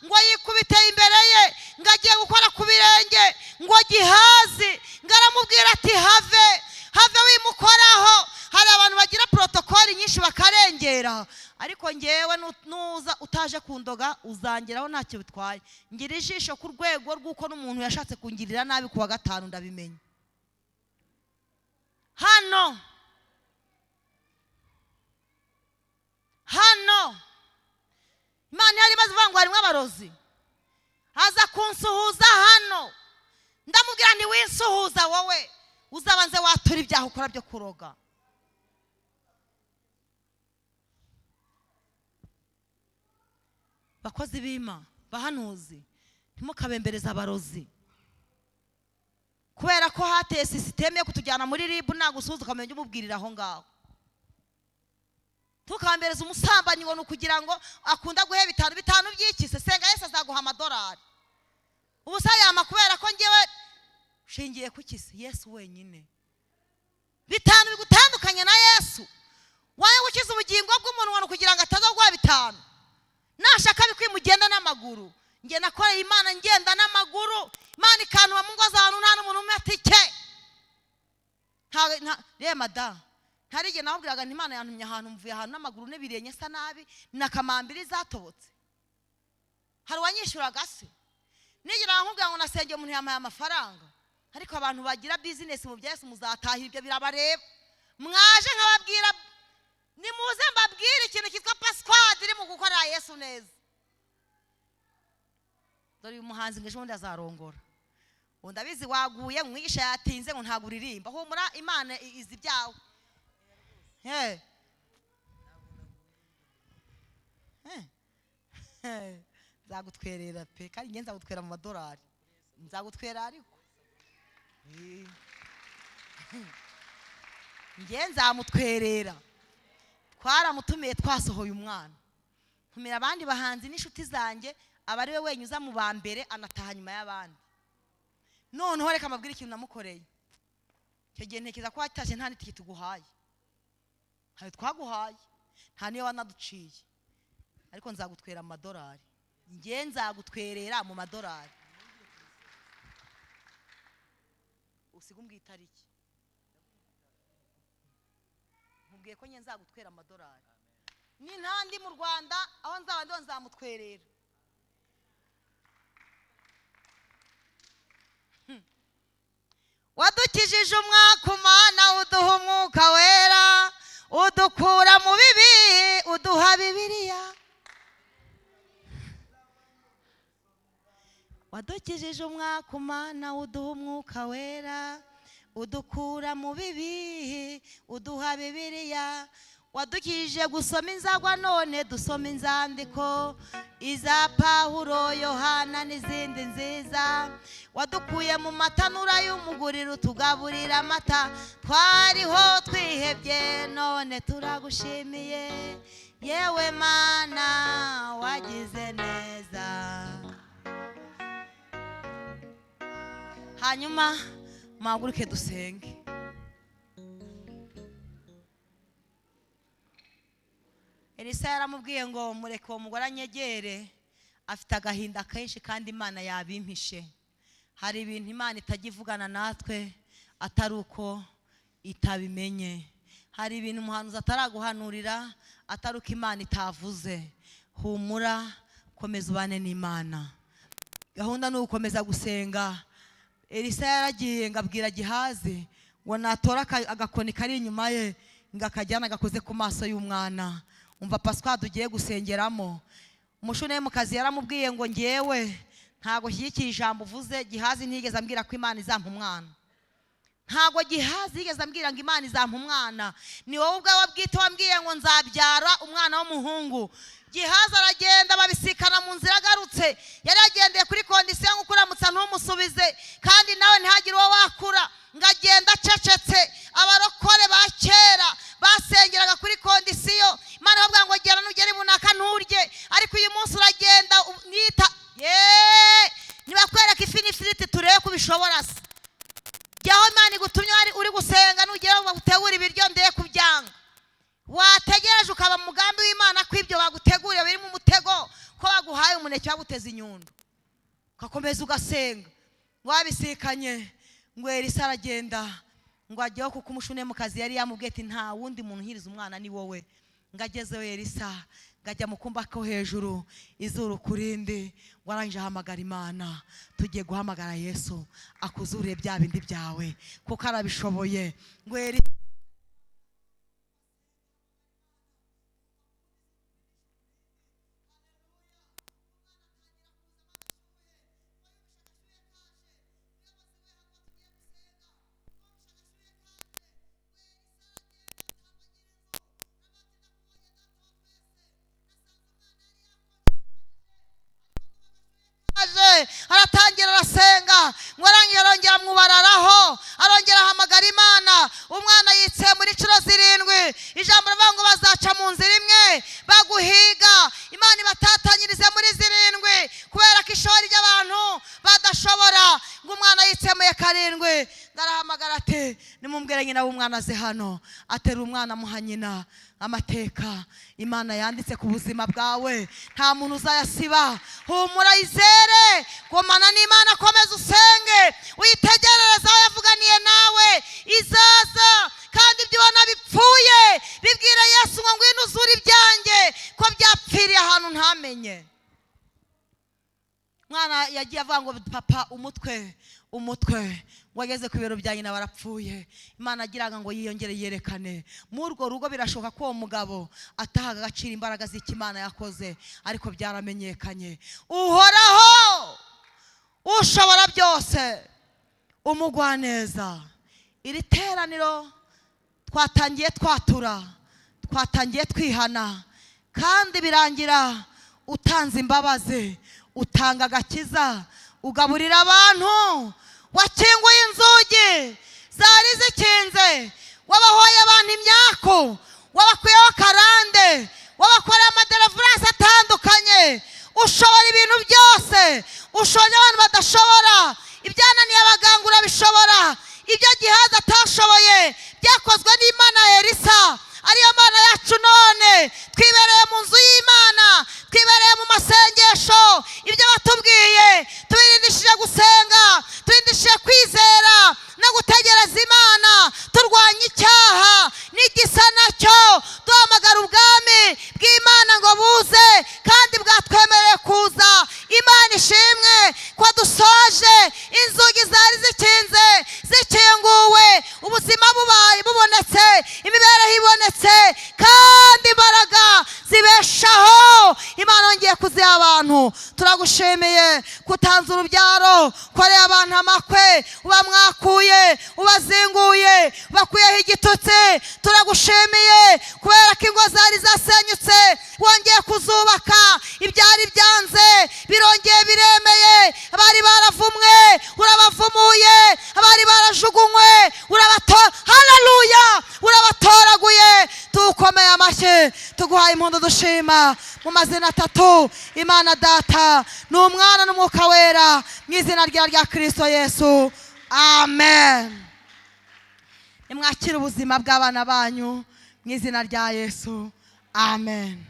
A: ngo yikubite imbere ye, ngo agiye gukora ku birenge, ngo Gihazi ngaramubwira ati have wimukoraho. Hari abantu bagira protokoli nyinshi bakarengera, ariko ngewe nuza utaje kundoga uzangeraho ntacyo bitwaye. Ngira ijisho ku rwego rw'uko n'umuntu yashatse kungirira nabi kuwa gatanu ndabimenya. Hano Imana yari imaze ivuga ngo harimo abarozi, aza kunsuhuza hano, ndamubwira nti winsuhuza wowe uzabanze watura ibyaha ukora byo kuroga. Bakozi b'Imana, bahanuzi, ntimukabembereza abarozi, kubera ko hateye sisiteme yo kutujyana muri ribu, nagusuhuza ukamenya umubwirira aho ngaho. Tukambereza umusambanyi ngo nukugira ngo akunda guhe bitanu by'ikise, senga Yesu azaguha amadolari. Ubusa yama kubera ko ngewe shingiye ku kise Yesu wenyine. Bitanu bigutandukanye na Yesu, waye gukiza ubugingo bw'umuntu ngo kugira ngo atazagwa bitanu. Nashaka bikwimugenda n'amaguru, nge nakoreye Imana ngenda n'amaguru, Imana ikanwa mu ngo z'abantu nta n'umuntu umwe atike. Rema da ntarige nababwiraga nti Imana yantumye ahantu mvuye ahantu n'amaguru n'ebirenye sa nabi nakamambiri zatobotse. Hari wanyishuraga se, nigira nkubwira ngo nasengeye umuntu yamaye amafaranga, ariko abantu bagira business mu bya Yesu muzatahira ibyo birabareba. Mwaje nkababwira nimuze mbabwire ikintu kitwa Pasquad iri mu gukora Yesu neza. Dore umuhanzi ngeje undi azarongora, undabizi waguye mwigisha yatinze ngo ntago uririmba, humura Imana izi byawe. Nzagutwerera pe, kandi ngenza gutwera mu madolari, nzagutwera ariko ngenza amutwerera. Twaramutumiye twasohoye umwana, ntumira abandi bahanzi n'inshuti zanjye, abari we wenyine uza mu ba mbere anataha nyuma y'abandi. Noneho reka mabwire ikintu namukoreye. Icyo gihe ntekereza ko watashye nta n'itike tuguhaye, ntayo twaguhaye, nta niyo wanaduciye, ariko nzagutwera mu madolari. Nge nzagutwerera mu madolari. Usiga umbwira itariki, nkubwiye ko nge nzagutwera mu madolari. Ni ntandi mu Rwanda aho nzaba ndo nzamutwerera. wadukijije umwaka Mana uduha umwuka wera udukura mu bibi uduha Bibiliya wadukijije umwaka Mana uduha umwuka wera udukura mu bibi uduha Bibiliya wadukijije gusoma inzagwa none dusoma inzandiko iza Pawulo Yohana n'izindi nziza wadukuye mu matanura y'umuguriro utugaburira amata twariho twihebye none turagushimiye yewe Mana wagize neza. Hanyuma muhaguruke dusenge. Elisa yaramubwiye ngo mureke uwo mugore anyegere afite agahinda kenshi kandi Imana yabimpishe. Hari ibintu Imana itajya ivugana natwe atari uko itabimenye. Hari ibintu umuhanuzi ataraguhanurira atari uko Imana itavuze. Humura, komeza ubane n'Imana. Gahunda ni ugukomeza gusenga. Elisa yaragiye ngabwira Gihazi ngo natora agakoni kari inyuma ye ngakajyana gakoze ku maso y'umwana. Umva Pasika tugiye gusengeramo. Umushunemukazi yaramubwiye ngo ngewe ntago shyikiye ijambo uvuze. Gihazi ntigeze ambwira ko Imana izampa umwana. Ntago Gihazi yigeze ambwira ngo Imana izampa umwana. Ni wowe ubwawe bwite wambwiye ngo nzabyara umwana w'umuhungu. Gihazi aragenda babisikana mu nzira agarutse. Yari yagendeye kuri kondisiyo ngo kuramutsa ntumusubize kandi nawe ntihagire uwo wakura. Ngagenda acecetse. Abarokore ba kera basengeraga kuri kondisiyo. Imana bavuga ngo gera nugere munaka nturye, ariko uyu munsi uragenda nita nibakwereka ifi n'ifiriti turebe kubishobora se. Jyaho Imana igutumye uri gusenga nugera bagutegura ibiryo ndeye kubyanga. Wategereje ukaba mugambi w'Imana ko ibyo baguteguriye biri mu mutego ko baguhaye umuneke waguteza inyundo. Ugakomeza ugasenga. Wabisikanye ngo Elisa aragenda ngo ajyeho kuko umushunemukazi yari yamubwiye ati nta wundi muntu uhiriza umwana ni wowe. Ngagezeho Elisa ngajya mu kumba ko hejuru izuru kurindi ngo arangije ahamagara Imana. Tugiye guhamagara Yesu akuzure bya bindi byawe kuko arabishoboye. Ngo Elisa aratangira arasenga ngo arongera mwubararaho arongera ahamagara Imana. Umwana yitse muri curo 7. Ijambo rivuga ngo bazaca mu nzira imwe baguhiga. Imana ibatatanyirize muri 7 kubera ko ishori ry'abantu badashobora. Ngo umwana yitsemuye 7 ndarahamagara ati nimumbwire nyina w'umwana aze hano. Atera umwana muha nyina. Amateka Imana yanditse ku buzima bwawe nta muntu uzayasiba. Humura izere komana n'Imana, komeza usenge uyitegerereza aho yavuganiye nawe izaza kandi ibyo ubona bipfuye bibwira Yesu ngo ngwino uzure ibyanjye ko byapfiriye ahantu ntamenye. Mwana yagiye avuga ngo papa umutwe wageze ku biro bya nyina barapfuye. Imana agiraga ngo yiyongere yerekane mu urwo rugo. Birashoboka ko uwo mugabo atahaga agaciro imbaraga z'Imana yakoze, ariko byaramenyekanye. Uhoraho ushobora byose umugwaneza. Iri teraniro twatangiye twatura, twatangiye twihana kandi birangira utanze imbabazi, utanga agakiza, ugaburira abantu. Wakinguye inzugi zari zikinze, wabahoye abantu imyaku, wabakuyeho karande, wabakoreye amaderevuranse atandukanye. Ushobora ibintu byose, ushobora abantu badashobora. Ibyananiye abaganga urabishobora. Ibyo Gihazi atashoboye byakozwe n'Imana ya Elisa. Ariyo Mana yacu none twibereye mu nzu y'Imana, twibereye mu masengesho. Ibyo batubwiye tubirindishije gusenga, tubirindishije kwizera no gutegereza Imana. Turwanya icyaha n'igisa nacyo, duhamagara ubwami bw'Imana ngo buze kandi bwatwemereye kuza. Imana ishimwe ko dusoje inzugi zari zikinze zikinguwe. turagushimiye kutanze urubyaro, koreye abantu amakwe, uba mwakuye, ubazinguye, bakuyeho igitutsi. Turagushimiye kubera ko ingo zari zasenyutse wongeye kuzubaka, ibyari byanze birongeye biremeye, abari baravumwe urabavumuye, abari barajugunywe haleluya, urabatoraguye. Tukomeye amashyi, tuguhaye impundu dushima mu mazina atatu, Imana Data n'Umwana n'Umwuka Wera, mu izina rya Kristo Yesu, amen. Nimwakire ubuzima bw'abana banyu mu izina rya Yesu, amen.